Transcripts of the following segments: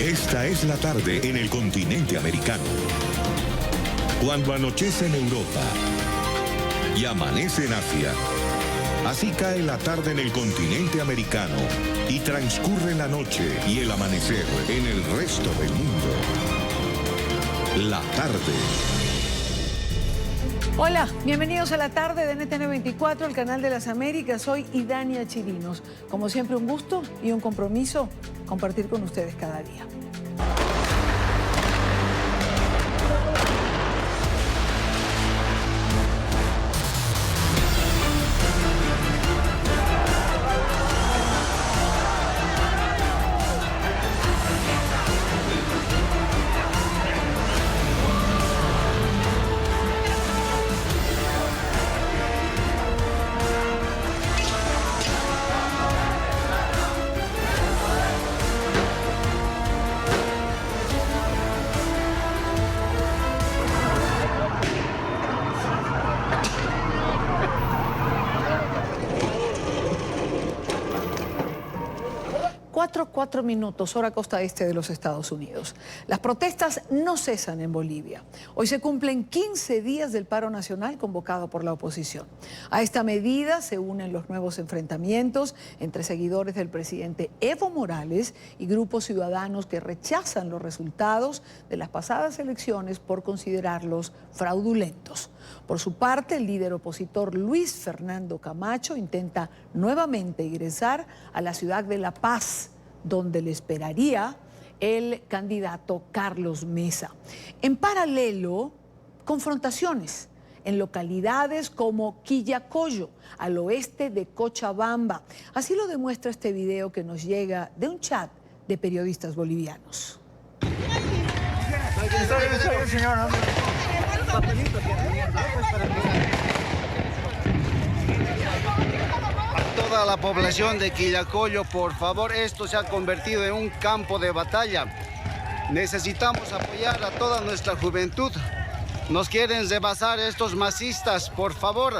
Esta es la tarde en el continente americano. Cuando anochece en Europa y amanece en Asia, así cae la tarde en el continente americano y transcurre la noche y el amanecer en el resto del mundo. La tarde. Hola, bienvenidos a la tarde de NTN 24, el canal de las Américas. Soy Idania Chirinos. Como siempre, un gusto y un compromiso compartir con ustedes cada día. Cuatro minutos, hora costa este de los Estados Unidos. Las protestas no cesan en Bolivia. Hoy se cumplen 15 días del paro nacional convocado por la oposición. A esta medida se unen los nuevos enfrentamientos entre seguidores del presidente Evo Morales y grupos ciudadanos que rechazan los resultados de las pasadas elecciones por considerarlos fraudulentos. Por su parte, el líder opositor Luis Fernando Camacho intenta nuevamente ingresar a la ciudad de La Paz, donde le esperaría el candidato Carlos Mesa. En paralelo, confrontaciones en localidades como Quillacollo, al oeste de Cochabamba. Así lo demuestra este video que nos llega de un chat de periodistas bolivianos. Toda la población de Quillacollo, por favor, esto se ha convertido en un campo de batalla. Necesitamos apoyar a toda nuestra juventud. Nos quieren rebasar estos masistas, por favor,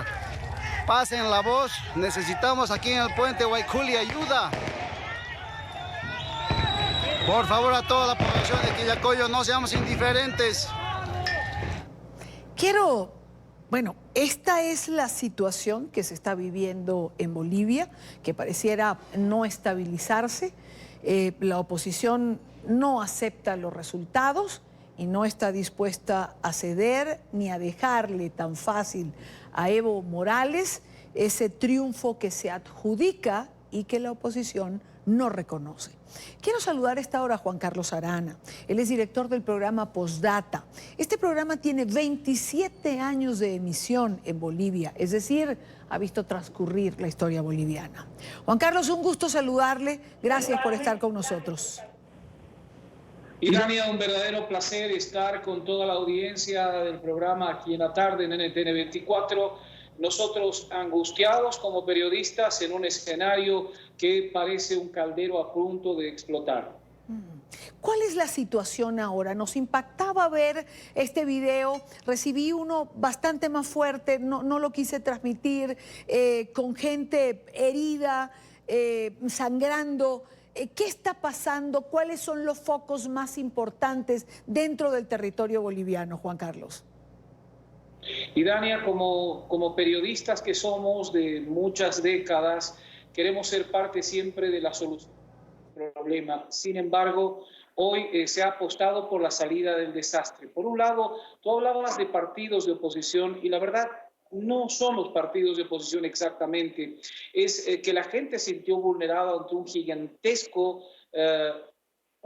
pasen la voz. Necesitamos aquí en el puente Guayculi ayuda. Por favor, a toda la población de Quillacollo, no seamos indiferentes. Bueno, esta es la situación que se está viviendo en Bolivia, que pareciera no estabilizarse. La oposición no acepta los resultados y no está dispuesta a ceder ni a dejarle tan fácil a Evo Morales ese triunfo que se adjudica y que la oposición no reconoce. Quiero saludar a esta hora a Juan Carlos Arana. Él es director del programa Postdata. Este programa tiene 27 años de emisión en Bolivia, es decir, ha visto transcurrir la historia boliviana. Juan Carlos, un gusto saludarle. Gracias por estar con nosotros. Idania, un verdadero placer estar con toda la audiencia del programa aquí en la tarde en NTN 24. Nosotros angustiados como periodistas en un escenario que parece un caldero a punto de explotar. ¿Cuál es la situación ahora? Nos impactaba ver este video, recibí uno bastante más fuerte, no lo quise transmitir, con gente herida, sangrando. ¿Qué está pasando? ¿Cuáles son los focos más importantes dentro del territorio boliviano, Juan Carlos? Y Dania, como periodistas que somos de muchas décadas, queremos ser parte siempre de la solución del problema. Sin embargo, hoy se ha apostado por la salida del desastre. Por un lado, tú hablabas de partidos de oposición y la verdad no son los partidos de oposición exactamente. Es que la gente se sintió vulnerada ante una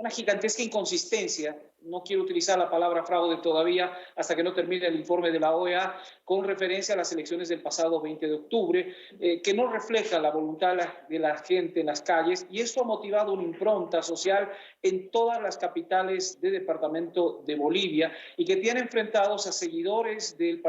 gigantesca inconsistencia. No quiero utilizar la palabra fraude todavía hasta que no termine el informe de la OEA con referencia a las elecciones del pasado 20 de octubre, que no refleja la voluntad de la gente en las calles, y esto ha motivado una impronta social en todas las capitales del departamento de Bolivia y que tiene enfrentados a seguidores del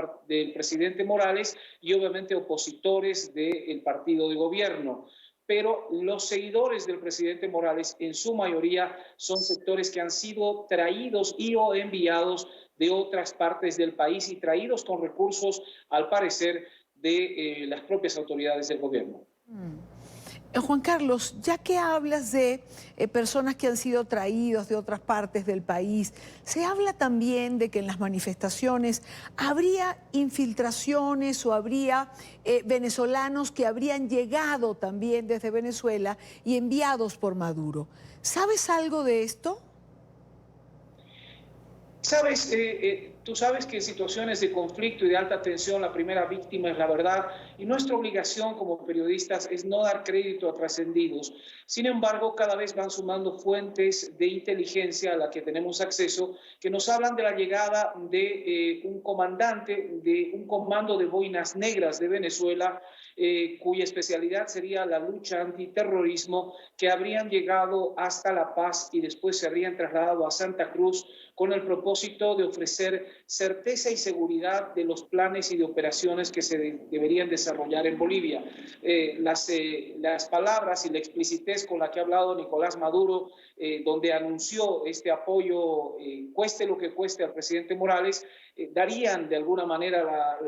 presidente Morales y obviamente opositores del partido de gobierno. Pero los seguidores del presidente Morales, en su mayoría, son sectores que han sido traídos y o enviados de otras partes del país y traídos con recursos, al parecer, de las propias autoridades del gobierno. Juan Carlos, ya que hablas de personas que han sido traídos de otras partes del país, se habla también de que en las manifestaciones habría infiltraciones o habría venezolanos que habrían llegado también desde Venezuela y enviados por Maduro. ¿Sabes algo de esto? Sabes, tú sabes que en situaciones de conflicto y de alta tensión la primera víctima es la verdad y nuestra obligación como periodistas es no dar crédito a trascendidos. Sin embargo, cada vez van sumando fuentes de inteligencia a las que tenemos acceso que nos hablan de la llegada de un comandante de un comando de boinas negras de Venezuela, cuya especialidad sería la lucha antiterrorismo, que habrían llegado hasta La Paz y después se habrían trasladado a Santa Cruz con el propósito de ofrecer certeza y seguridad de los planes y de operaciones que se deberían desarrollar en Bolivia. Las palabras y la explicitez con la que ha hablado Nicolás Maduro, donde anunció este apoyo, cueste lo que cueste al presidente Morales, darían de alguna manera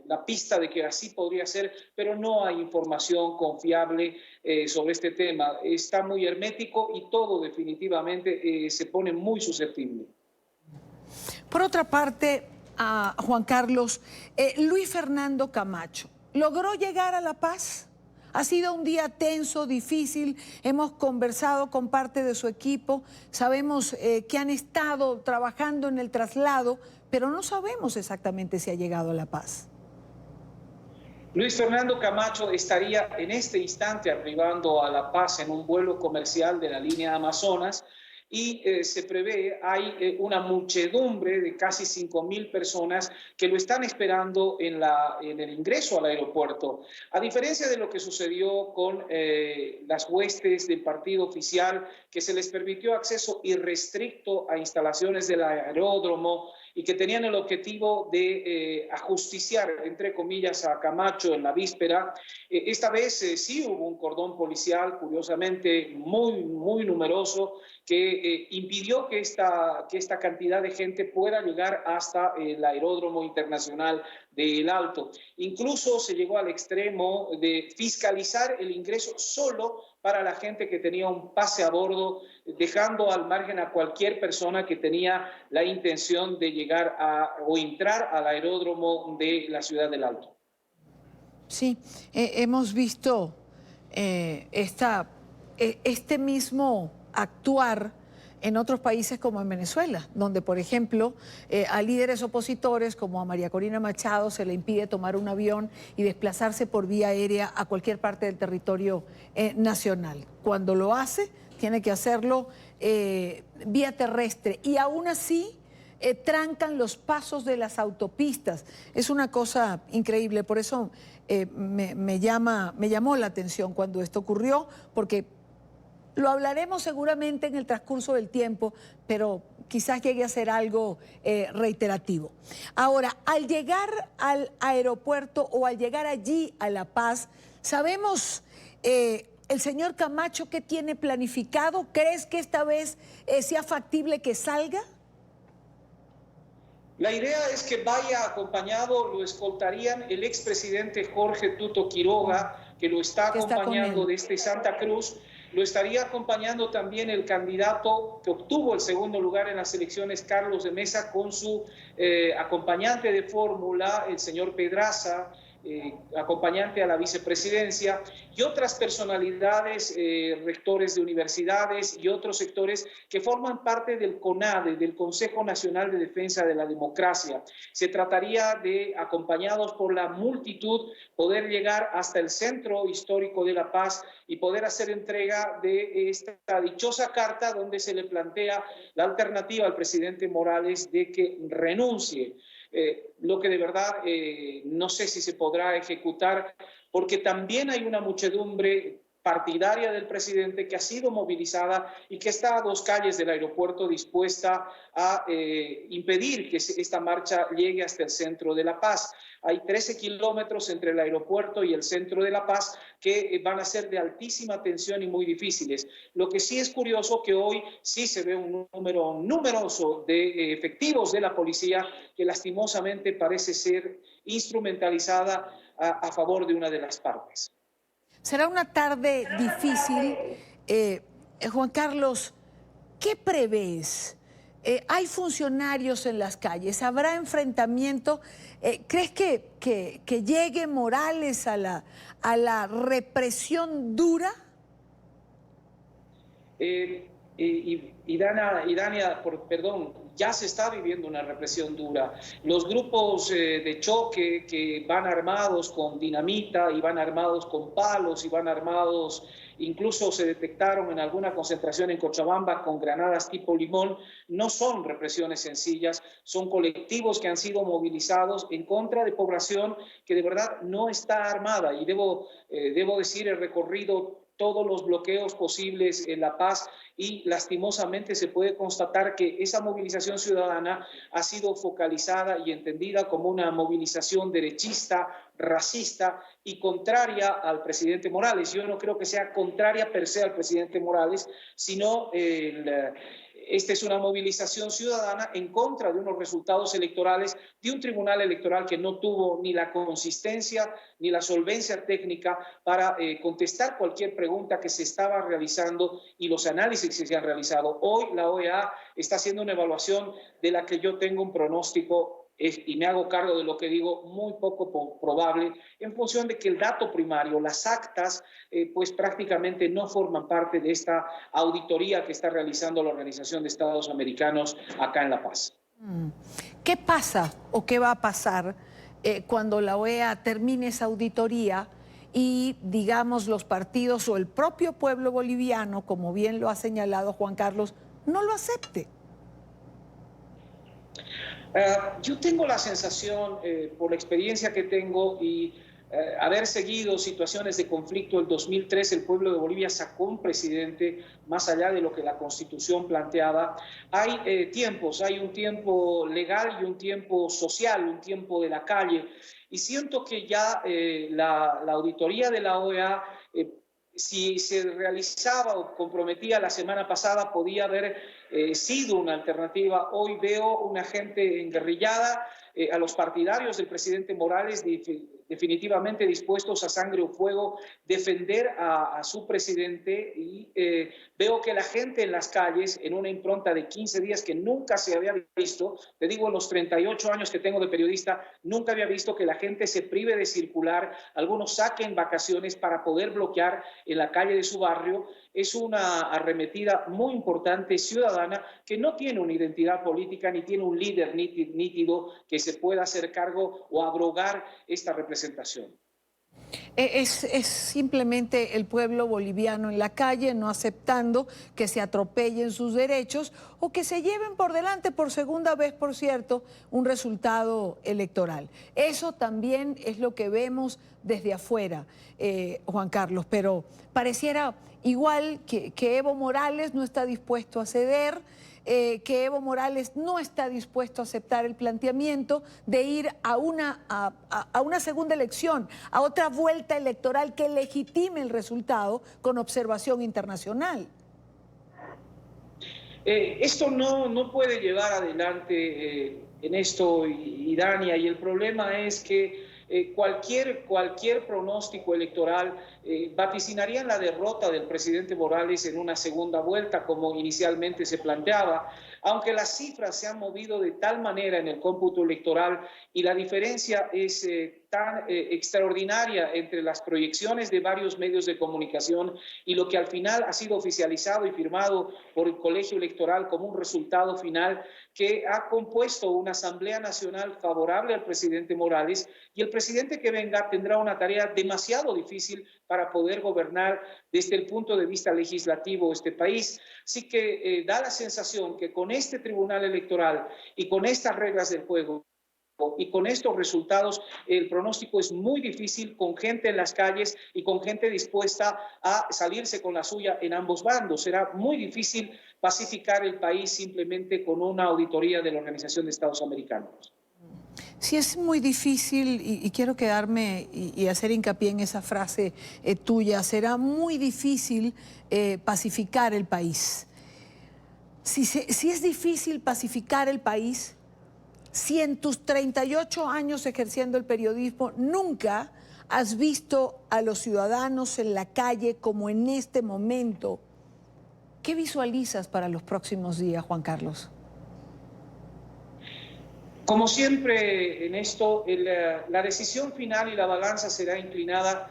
la pista de que así podría ser, pero no hay información confiable sobre este tema. Está muy hermético y todo definitivamente se pone muy susceptible. Por otra parte, Juan Carlos, Luis Fernando Camacho, ¿logró llegar a La Paz? Ha sido un día tenso, difícil, hemos conversado con parte de su equipo, sabemos que han estado trabajando en el traslado, pero no sabemos exactamente si ha llegado a La Paz. Luis Fernando Camacho estaría en este instante arribando a La Paz en un vuelo comercial de la línea Amazonas y se prevé, hay una muchedumbre de casi 5.000 personas que lo están esperando en el ingreso al aeropuerto. A diferencia de lo que sucedió con las huestes del partido oficial, que se les permitió acceso irrestricto a instalaciones del aeródromo y que tenían el objetivo de ajusticiar, entre comillas, a Camacho en la víspera. Esta vez sí hubo un cordón policial, curiosamente muy numeroso, que impidió que esta cantidad de gente pueda llegar hasta el aeródromo internacional de El Alto. Incluso se llegó al extremo de fiscalizar el ingreso solo para la gente que tenía un pase a bordo, dejando al margen a cualquier persona que tenía la intención de llegar o entrar al aeródromo de la ciudad del Alto. Sí, hemos visto este mismo actuar en otros países como en Venezuela, donde, por ejemplo, a líderes opositores como a María Corina Machado se le impide tomar un avión y desplazarse por vía aérea a cualquier parte del territorio nacional. Cuando lo hace, tiene que hacerlo vía terrestre y aún así trancan los pasos de las autopistas. Es una cosa increíble, por eso me llamó la atención cuando esto ocurrió, porque lo hablaremos seguramente en el transcurso del tiempo, pero quizás llegue a ser algo reiterativo. Ahora, al llegar al aeropuerto o al llegar allí a La Paz, ¿sabemos el señor Camacho qué tiene planificado? ¿Crees que esta vez sea factible que salga? La idea es que vaya acompañado, lo escoltarían el expresidente Jorge Tuto Quiroga, que lo está acompañando desde Santa Cruz. Lo estaría acompañando también el candidato que obtuvo el segundo lugar en las elecciones, Carlos de Mesa, con su acompañante de fórmula, el señor Pedraza, acompañante a la vicepresidencia, y otras personalidades, rectores de universidades y otros sectores que forman parte del CONADE, del Consejo Nacional de Defensa de la Democracia. Se trataría de, acompañados por la multitud, poder llegar hasta el centro histórico de La Paz y poder hacer entrega de esta dichosa carta donde se le plantea la alternativa al presidente Morales de que renuncie. Lo que de verdad no sé si se podrá ejecutar, porque también hay una muchedumbre partidaria del presidente que ha sido movilizada y que está a 2 calles del aeropuerto dispuesta a impedir que esta marcha llegue hasta el centro de La Paz. Hay 13 kilómetros entre el aeropuerto y el centro de La Paz que van a ser de altísima tensión y muy difíciles. Lo que sí es curioso que hoy sí se ve un número numeroso de efectivos de la policía que lastimosamente parece ser instrumentalizada a favor de una de las partes. Será una tarde difícil. Juan Carlos, ¿qué prevés? ¿Hay funcionarios en las calles? ¿Habrá enfrentamiento? ¿Crees que llegue Morales a la represión dura? Dania, perdón, ya se está viviendo una represión dura. Los grupos de choque que van armados con dinamita y van armados con palos y van armados, incluso se detectaron en alguna concentración en Cochabamba con granadas tipo limón, no son represiones sencillas, son colectivos que han sido movilizados en contra de población que de verdad no está armada. Y debo decir, he recorrido todos los bloqueos posibles en La Paz y lastimosamente se puede constatar que esa movilización ciudadana ha sido focalizada y entendida como una movilización derechista, racista y contraria al presidente Morales. Yo no creo que sea contraria per se al presidente Morales, sino esta es una movilización ciudadana en contra de unos resultados electorales de un tribunal electoral que no tuvo ni la consistencia ni la solvencia técnica para contestar cualquier pregunta que se estaba realizando y los análisis que se han realizado. Hoy la OEA está haciendo una evaluación de la que yo tengo un pronóstico y me hago cargo de lo que digo, muy poco probable, en función de que el dato primario, las actas, pues prácticamente no forman parte de esta auditoría que está realizando la Organización de Estados Americanos acá en La Paz. ¿Qué pasa o qué va a pasar cuando la OEA termine esa auditoría y, digamos, los partidos o el propio pueblo boliviano, como bien lo ha señalado Juan Carlos, no lo acepte? Yo tengo la sensación, por la experiencia que tengo y haber seguido situaciones de conflicto, el 2003 el pueblo de Bolivia sacó un presidente más allá de lo que la Constitución planteaba. Hay tiempos, hay un tiempo legal y un tiempo social, un tiempo de la calle. Y siento que ya la auditoría de la OEA, si se realizaba o comprometía la semana pasada, podía haber sido una alternativa. Hoy veo una gente enguerrillada, a los partidarios del presidente Morales definitivamente dispuestos a sangre o fuego defender a su presidente, y veo que la gente en las calles, en una impronta de 15 días que nunca se había visto, te digo, en los 38 años que tengo de periodista, nunca había visto que la gente se prive de circular, algunos saquen vacaciones para poder bloquear en la calle de su barrio. Es una arremetida muy importante ciudadana que no tiene una identidad política ni tiene un líder nítido que se pueda hacer cargo o abrogar esta representación. Es simplemente el pueblo boliviano en la calle no aceptando que se atropellen sus derechos o que se lleven por delante por segunda vez, por cierto, un resultado electoral. Eso también es lo que vemos desde afuera, Juan Carlos, pero pareciera igual que Evo Morales no está dispuesto a ceder, que Evo Morales no está dispuesto a aceptar el planteamiento de ir a una segunda elección, a otra vuelta electoral que legitime el resultado con observación internacional. Esto no puede llevar adelante en esto, y Dania, y el problema es que cualquier pronóstico electoral vaticinaría la derrota del presidente Morales en una segunda vuelta, como inicialmente se planteaba, aunque las cifras se han movido de tal manera en el cómputo electoral y la diferencia es tan extraordinaria entre las proyecciones de varios medios de comunicación y lo que al final ha sido oficializado y firmado por el Colegio Electoral como un resultado final, que ha compuesto una Asamblea Nacional favorable al presidente Morales, y el presidente que venga tendrá una tarea demasiado difícil para poder gobernar desde el punto de vista legislativo este país. Así que da la sensación que con este tribunal electoral y con estas reglas del juego y con estos resultados, el pronóstico es muy difícil, con gente en las calles y con gente dispuesta a salirse con la suya en ambos bandos. Será muy difícil pacificar el país simplemente con una auditoría de la Organización de Estados Americanos. Sí, es muy difícil, y quiero quedarme y hacer hincapié en esa frase tuya, será muy difícil pacificar el país. Si es difícil pacificar el país, si en tus 38 años ejerciendo el periodismo nunca has visto a los ciudadanos en la calle como en este momento? ¿Qué visualizas para los próximos días, Juan Carlos? Como siempre en esto, la decisión final y la balanza será inclinada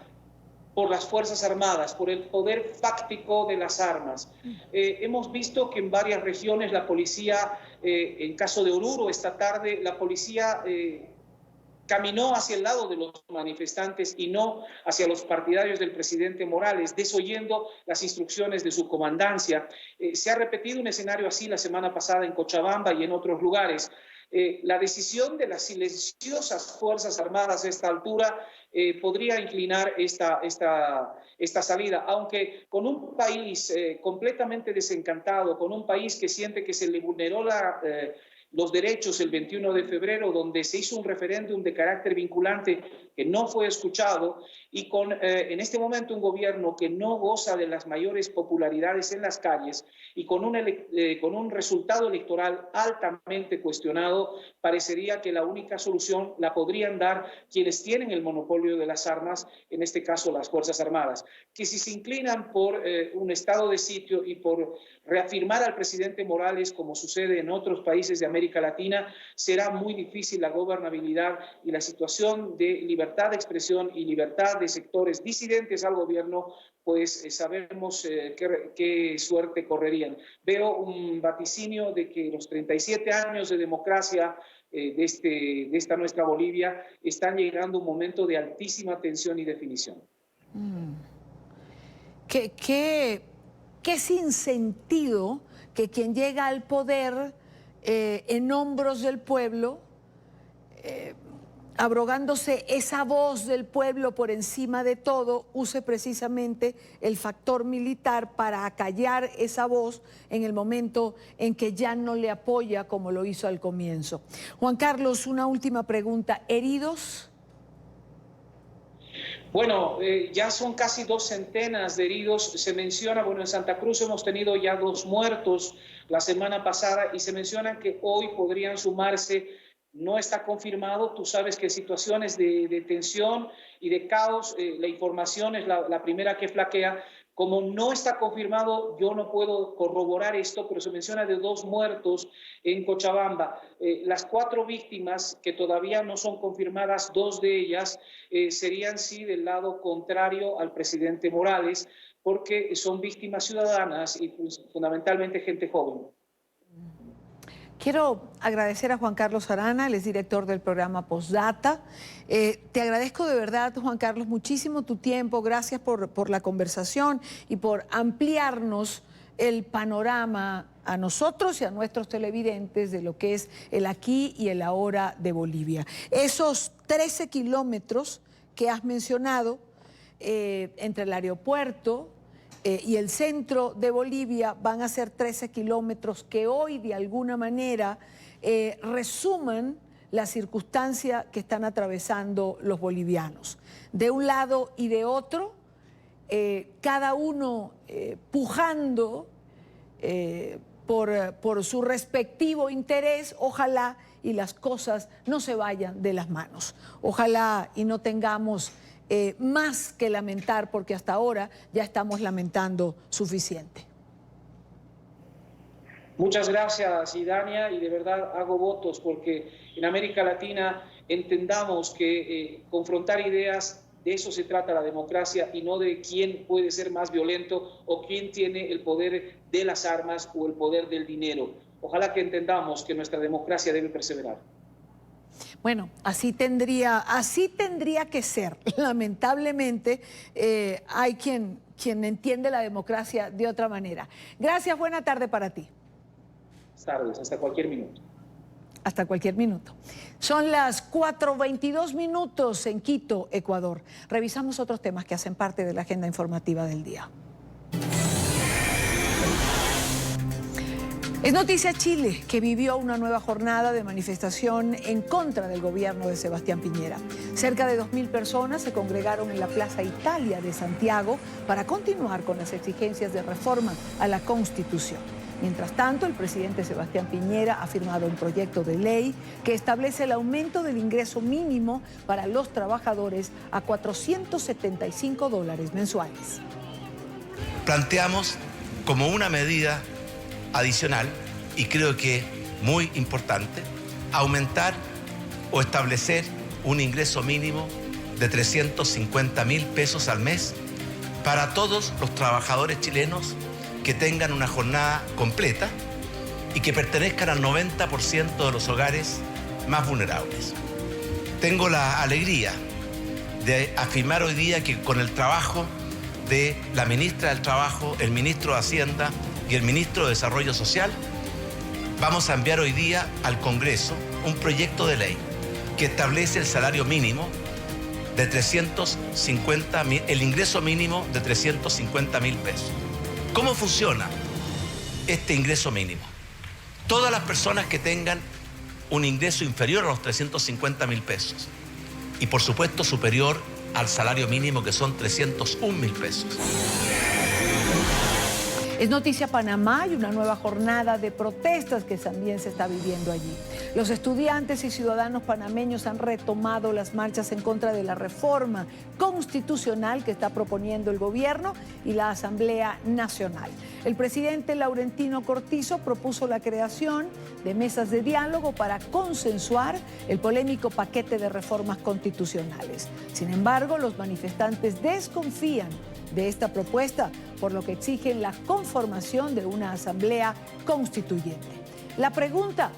por las Fuerzas Armadas, por el poder fáctico de las armas. Hemos visto que en varias regiones la policía, en caso de Oruro esta tarde, la policía caminó hacia el lado de los manifestantes y no hacia los partidarios del presidente Morales, desoyendo las instrucciones de su comandancia. Se ha repetido un escenario así la semana pasada en Cochabamba y en otros lugares. La decisión de las silenciosas Fuerzas Armadas a esta altura podría inclinar esta salida, aunque con un país completamente desencantado, con un país que siente que se le vulneró los derechos el 21 de febrero, donde se hizo un referéndum de carácter vinculante que no fue escuchado, y con en este momento un gobierno que no goza de las mayores popularidades en las calles y con un resultado electoral altamente cuestionado, parecería que la única solución la podrían dar quienes tienen el monopolio de las armas, en este caso las Fuerzas Armadas, que si se inclinan por un estado de sitio y por reafirmar al presidente Morales, como sucede en otros países de América Latina, será muy difícil la gobernabilidad y la situación de libertad de expresión y libertad de sectores disidentes al gobierno, pues sabemos qué suerte correrían. Veo un vaticinio de que los 37 años de democracia de esta nuestra Bolivia están llegando a un momento de altísima tensión y definición. ¿Qué sinsentido que quien llega al poder en hombros del pueblo, abrogándose esa voz del pueblo por encima de todo, use precisamente el factor militar para acallar esa voz en el momento en que ya no le apoya como lo hizo al comienzo? Juan Carlos, una última pregunta. ¿Heridos? Bueno, ya son casi 200 de heridos. Se menciona, bueno, en Santa Cruz hemos tenido ya 2 muertos la semana pasada y se menciona que hoy podrían sumarse. No está confirmado. Tú sabes que en situaciones de tensión y de caos, la información es la primera que flaquea. Como no está confirmado, yo no puedo corroborar esto, pero se menciona de 2 muertos en Cochabamba. Las 4 víctimas, que todavía no son confirmadas, 2 de ellas serían sí del lado contrario al presidente Morales, porque son víctimas ciudadanas y fundamentalmente gente joven. Quiero agradecer a Juan Carlos Arana, él es director del programa Postdata. Te agradezco de verdad, Juan Carlos, muchísimo tu tiempo. Gracias por la conversación y por ampliarnos el panorama a nosotros y a nuestros televidentes de lo que es el aquí y el ahora de Bolivia. Esos 13 kilómetros que has mencionado entre el aeropuerto y el centro de Bolivia van a ser 13 kilómetros que hoy de alguna manera resuman la circunstancia que están atravesando los bolivianos. De un lado y de otro, cada uno pujando por su respectivo interés, ojalá y las cosas no se vayan de las manos. Ojalá y no tengamos más que lamentar, porque hasta ahora ya estamos lamentando suficiente. Muchas gracias, Idania, y de verdad hago votos porque en América Latina entendamos que confrontar ideas, de eso se trata la democracia y no de quién puede ser más violento o quién tiene el poder de las armas o el poder del dinero. Ojalá que entendamos que nuestra democracia debe perseverar. Bueno, así tendría que ser. Lamentablemente hay quien entiende la democracia de otra manera. Gracias, buena tarde para ti. Buenas tardes, hasta cualquier minuto. Hasta cualquier minuto. Son las 4:22 minutos en Quito, Ecuador. Revisamos otros temas que hacen parte de la agenda informativa del día. Es noticia Chile, que vivió una nueva jornada de manifestación en contra del gobierno de Sebastián Piñera. Cerca de 2.000 personas se congregaron en la Plaza Italia de Santiago para continuar con las exigencias de reforma a la Constitución. Mientras tanto, el presidente Sebastián Piñera ha firmado un proyecto de ley que establece el aumento del ingreso mínimo para los trabajadores a $475 mensuales. Planteamos como una medida adicional, y creo que muy importante, aumentar o establecer un ingreso mínimo de 350.000 pesos al mes para todos los trabajadores chilenos que tengan una jornada completa y que pertenezcan al 90% de los hogares más vulnerables. Tengo la alegría de afirmar hoy día que con el trabajo de la ministra del Trabajo, el ministro de Hacienda y el ministro de Desarrollo Social, vamos a enviar hoy día al Congreso un proyecto de ley que establece el salario mínimo de 350.000, el ingreso mínimo de 350.000 pesos. ¿Cómo funciona este ingreso mínimo? Todas las personas que tengan un ingreso inferior a los 350.000 pesos y por supuesto superior al salario mínimo, que son 301.000 pesos. Es noticia Panamá y una nueva jornada de protestas que también se está viviendo allí. Los estudiantes y ciudadanos panameños han retomado las marchas en contra de la reforma constitucional que está proponiendo el gobierno y la Asamblea Nacional. El presidente Laurentino Cortizo propuso la creación de mesas de diálogo para consensuar el polémico paquete de reformas constitucionales. Sin embargo, los manifestantes desconfían de esta propuesta, por lo que exigen la conformación de una asamblea constituyente. La pregunta: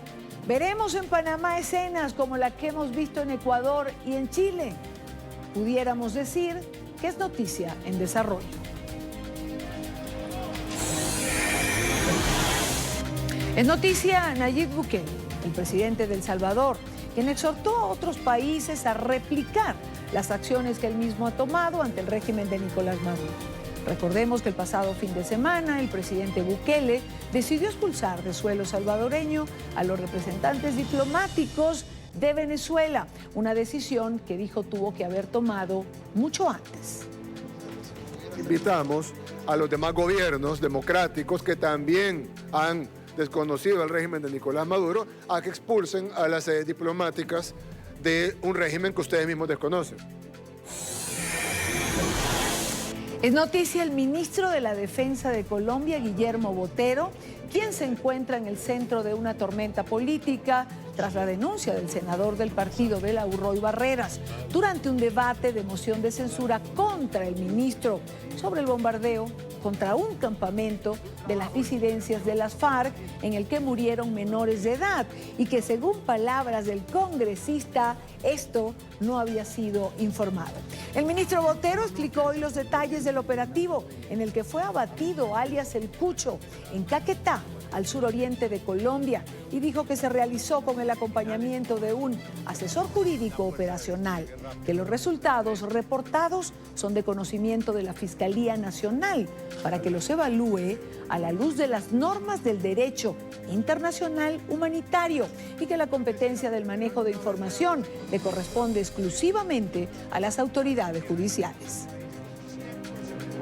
¿veremos en Panamá escenas como la que hemos visto en Ecuador y en Chile? Pudiéramos decir que es noticia en desarrollo. Es noticia Nayib Bukele, el presidente de El Salvador, quien exhortó a otros países a replicar las acciones que él mismo ha tomado ante el régimen de Nicolás Maduro. Recordemos que el pasado fin de semana el presidente Bukele decidió expulsar de suelo salvadoreño a los representantes diplomáticos de Venezuela, una decisión que dijo tuvo que haber tomado mucho antes. Invitamos a los demás gobiernos democráticos que también han desconocido el régimen de Nicolás Maduro a que expulsen a las sedes diplomáticas de un régimen que ustedes mismos desconocen. Es noticia el ministro de la Defensa de Colombia, Guillermo Botero, quien se encuentra en el centro de una tormenta política tras la denuncia del senador del partido de la U, Roy Barreras, durante un debate de moción de censura contra el ministro sobre el bombardeo contra un campamento de las disidencias de las FARC en el que murieron menores de edad y que, según palabras del congresista, esto no había sido informado. El ministro Botero explicó hoy los detalles del operativo en el que fue abatido alias El Cucho en Caquetá, al suroriente de Colombia, y dijo que se realizó con el acompañamiento de un asesor jurídico operacional, que los resultados reportados son de conocimiento de la Fiscalía Nacional para que los evalúe a la luz de las normas del derecho internacional humanitario y que la competencia del manejo de información le corresponde exclusivamente a las autoridades judiciales.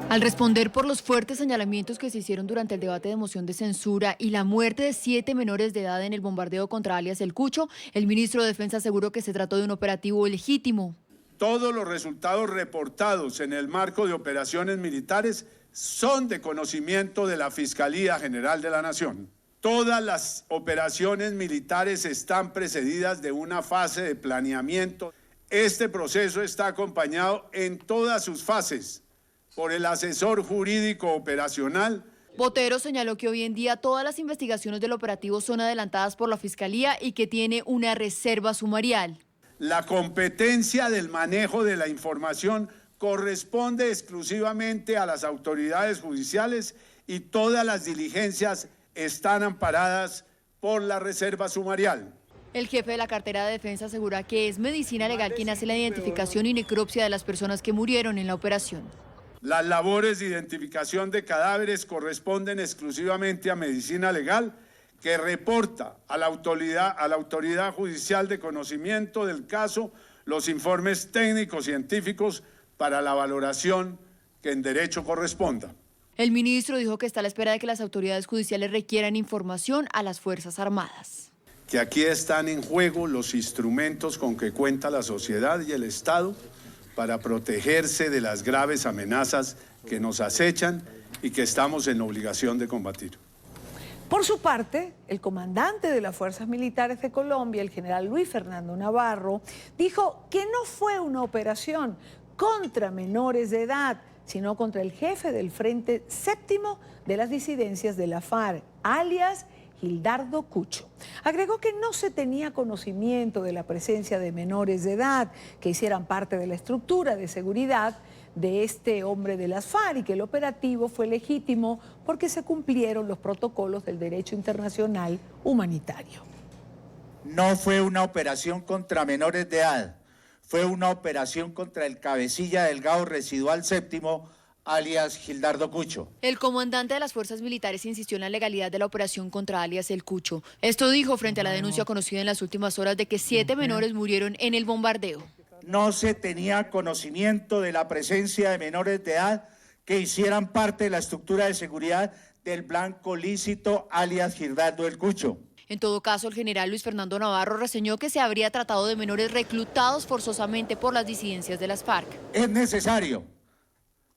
Al responder por los fuertes señalamientos que se hicieron durante el debate de moción de censura y la muerte de 7 menores de edad en el bombardeo contra alias El Cucho, el ministro de Defensa aseguró que se trató de un operativo legítimo. Todos los resultados reportados en el marco de operaciones militares son de conocimiento de la Fiscalía General de la Nación. Todas las operaciones militares están precedidas de una fase de planeamiento. Este proceso está acompañado en todas sus fases por el asesor jurídico operacional. Botero señaló que hoy en día todas las investigaciones del operativo son adelantadas por la Fiscalía y que tiene una reserva sumarial. La competencia del manejo de la información corresponde exclusivamente a las autoridades judiciales y todas las diligencias están amparadas por la reserva sumarial. El jefe de la cartera de defensa asegura que es Medicina Legal quien hace la identificación y necropsia de las personas que murieron en la operación. Las labores de identificación de cadáveres corresponden exclusivamente a Medicina Legal, que reporta a la autoridad judicial de conocimiento del caso los informes técnicos científicos para la valoración que en derecho corresponda. El ministro dijo que está a la espera de que las autoridades judiciales requieran información a las Fuerzas Armadas. Que aquí están en juego los instrumentos con que cuenta la sociedad y el Estado para protegerse de las graves amenazas que nos acechan y que estamos en obligación de combatir. Por su parte, el comandante de las Fuerzas Militares de Colombia, el general Luis Fernando Navarro, dijo que no fue una operación contra menores de edad, sino contra el jefe del Frente Séptimo de las disidencias de la FARC, alias Gildardo Cucho. Agregó que no se tenía conocimiento de la presencia de menores de edad que hicieran parte de la estructura de seguridad de este hombre de las FARC y que el operativo fue legítimo porque se cumplieron los protocolos del derecho internacional humanitario. No fue una operación contra menores de edad, fue una operación contra el cabecilla del GAO Residual Séptimo, alias Gildardo Cucho. El comandante de las fuerzas militares insistió en la legalidad de la operación contra alias El Cucho. Esto dijo frente a la denuncia conocida en las últimas horas de que 7 menores murieron en el bombardeo. No se tenía conocimiento de la presencia de menores de edad que hicieran parte de la estructura de seguridad del blanco lícito alias Gildardo El Cucho. En todo caso, el general Luis Fernando Navarro reseñó que se habría tratado de menores reclutados forzosamente por las disidencias de las FARC. Es necesario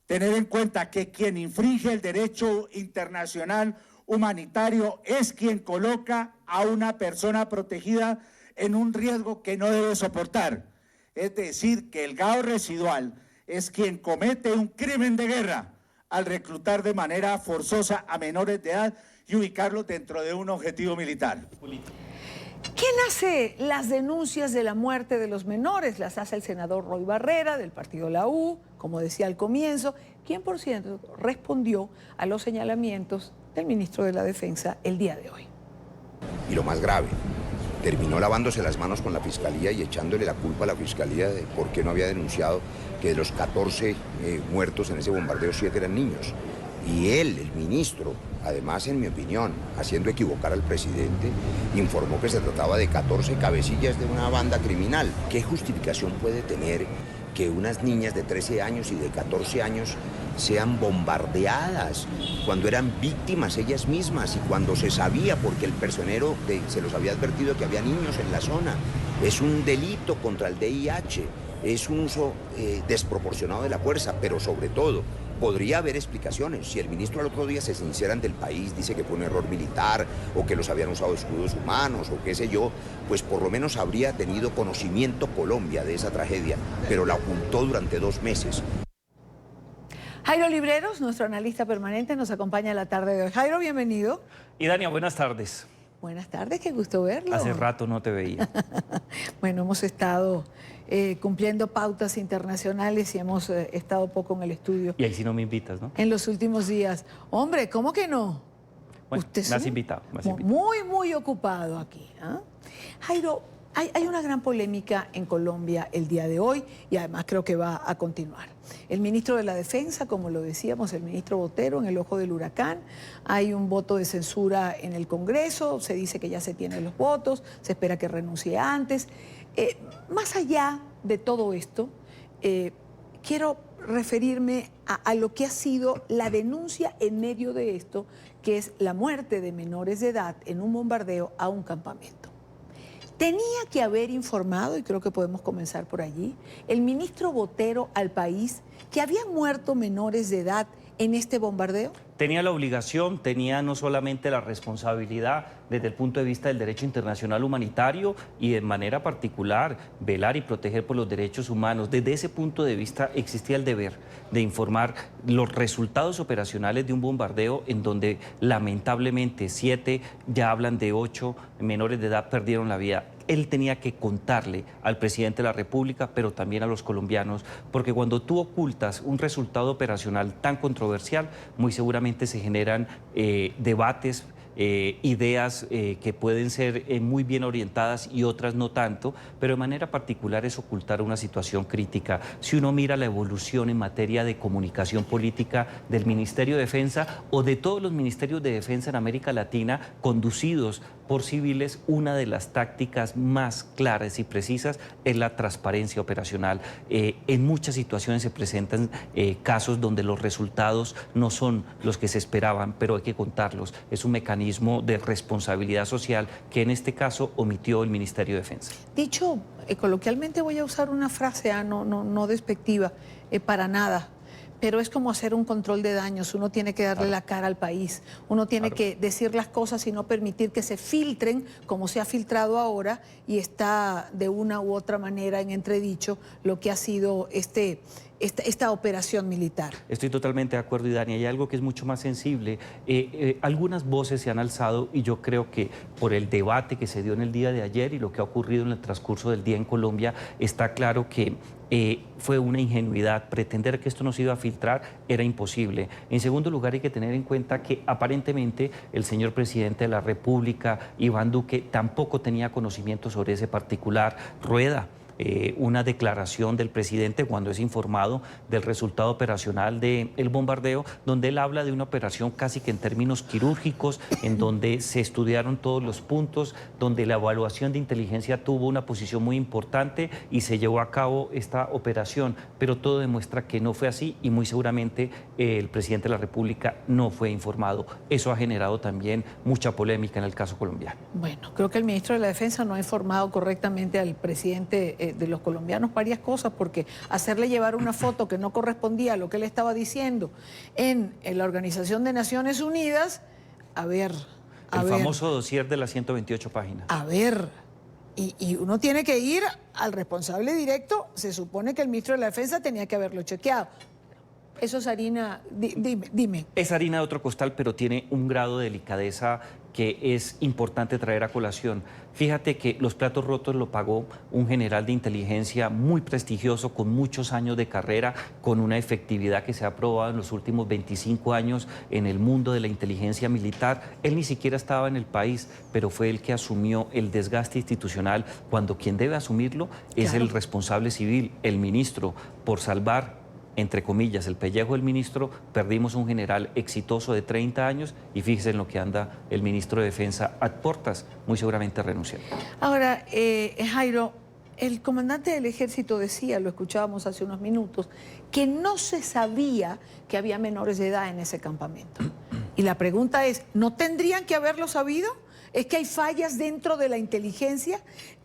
tener en cuenta que quien infringe el derecho internacional humanitario es quien coloca a una persona protegida en un riesgo que no debe soportar. Es decir, que el GAO residual es quien comete un crimen de guerra al reclutar de manera forzosa a menores de edad y ubicarlos dentro de un objetivo militar. ¿Quién hace las denuncias de la muerte de los menores? Las hace el senador Roy Barrera, del partido La U, como decía al comienzo, quien por cierto respondió a los señalamientos del ministro de la Defensa el día de hoy. Y lo más grave, terminó lavándose las manos con la Fiscalía y echándole la culpa a la Fiscalía de por qué no había denunciado que de los 14 muertos en ese bombardeo 7 eran niños. Y él, el ministro, además, en mi opinión, haciendo equivocar al presidente, informó que se trataba de 14 cabecillas de una banda criminal. ¿Qué justificación puede tener que unas niñas de 13 años y de 14 años sean bombardeadas cuando eran víctimas ellas mismas y cuando se sabía, porque el personero se los había advertido que había niños en la zona? Es un delito contra el VIH, es un uso desproporcionado de la fuerza, pero sobre todo podría haber explicaciones. Si el ministro al otro día se sincera ante el país, dice que fue un error militar o que los habían usado escudos humanos o qué sé yo, pues por lo menos habría tenido conocimiento Colombia de esa tragedia, pero la ocultó durante 2 meses. Jairo Libreros, nuestro analista permanente, nos acompaña la tarde de hoy. Jairo, bienvenido. Y Dania, buenas tardes. Buenas tardes, qué gusto verlo. Hace rato no te veía. Bueno, hemos estado cumpliendo pautas internacionales y hemos estado poco en el estudio. Y ahí sí no me invitas, ¿no? En los últimos días. Hombre, ¿cómo que no? Bueno, Usted me has invitado. Muy ocupado aquí. ¿Eh? Jairo, hay una gran polémica en Colombia el día de hoy y además creo que va a continuar. El ministro de la Defensa, como lo decíamos, el ministro Botero, en el ojo del huracán. Hay un voto de censura en el Congreso, se dice que ya se tienen los votos, se espera que renuncie antes. Más allá de todo esto, quiero referirme a lo que ha sido la denuncia en medio de esto, que es la muerte de menores de edad en un bombardeo a un campamento. Tenía que haber informado, y creo que podemos comenzar por allí, el ministro Botero al país que habían muerto menores de edad en este bombardeo. Tenía la obligación, tenía no solamente la responsabilidad desde el punto de vista del derecho internacional humanitario y de manera particular velar y proteger por los derechos humanos. Desde ese punto de vista existía el deber de informar los resultados operacionales de un bombardeo en donde lamentablemente 7, ya hablan de 8 menores de edad perdieron la vida. Él tenía que contarle al presidente de la República, pero también a los colombianos, porque cuando tú ocultas un resultado operacional tan controversial, muy seguramente se generan debates ideas que pueden ser muy bien orientadas y otras no tanto, pero de manera particular es ocultar una situación crítica. Si uno mira la evolución en materia de comunicación política del Ministerio de Defensa o de todos los ministerios de defensa en América Latina conducidos por civiles, una de las tácticas más claras y precisas es la transparencia operacional. En muchas situaciones se presentan casos donde los resultados no son los que se esperaban, pero hay que contarlos. Es un mecanismo de responsabilidad social que en este caso omitió el Ministerio de Defensa. Dicho coloquialmente, voy a usar una frase no despectiva, para nada. Pero es como hacer un control de daños, uno tiene que darle la cara al país, uno tiene que decir las cosas y no permitir que se filtren como se ha filtrado ahora y está de una u otra manera en entredicho lo que ha sido esta operación militar. Estoy totalmente de acuerdo, y Dani, hay algo que es mucho más sensible. Algunas voces se han alzado y yo creo que por el debate que se dio en el día de ayer y lo que ha ocurrido en el transcurso del día en Colombia, está claro que fue una ingenuidad. Pretender que esto no se iba a filtrar era imposible. En segundo lugar, hay que tener en cuenta que aparentemente el señor presidente de la República, Iván Duque, tampoco tenía conocimiento sobre ese particular. Rueda una declaración del presidente cuando es informado del resultado operacional del bombardeo, donde él habla de una operación casi que en términos quirúrgicos, en donde se estudiaron todos los puntos, donde la evaluación de inteligencia tuvo una posición muy importante y se llevó a cabo esta operación, pero todo demuestra que no fue así y muy seguramente el presidente de la República no fue informado. Eso ha generado también mucha polémica en el caso colombiano. Bueno, creo que el ministro de la Defensa no ha informado correctamente al presidente de los colombianos varias cosas, porque hacerle llevar una foto que no correspondía a lo que él estaba diciendo en la Organización de Naciones Unidas, el famoso dossier de las 128 páginas. Y uno tiene que ir al responsable directo. Se supone que el ministro de la Defensa tenía que haberlo chequeado. Eso es harina, dime. Es harina de otro costal, pero tiene un grado de delicadeza que es importante traer a colación. Fíjate que los platos rotos lo pagó un general de inteligencia muy prestigioso, con muchos años de carrera, con una efectividad que se ha probado en los últimos 25 años en el mundo de la inteligencia militar. Él ni siquiera estaba en el país, pero fue el que asumió el desgaste institucional, cuando quien debe asumirlo es el responsable civil, el ministro. Por salvar, entre comillas, el pellejo del ministro, perdimos un general exitoso de 30 años y fíjese en lo que anda el ministro de Defensa a portas, muy seguramente renunciando. Ahora, Jairo, el comandante del Ejército decía, lo escuchábamos hace unos minutos, que no se sabía que había menores de edad en ese campamento. Y la pregunta es, ¿no tendrían que haberlo sabido? ¿Es que hay fallas dentro de la inteligencia?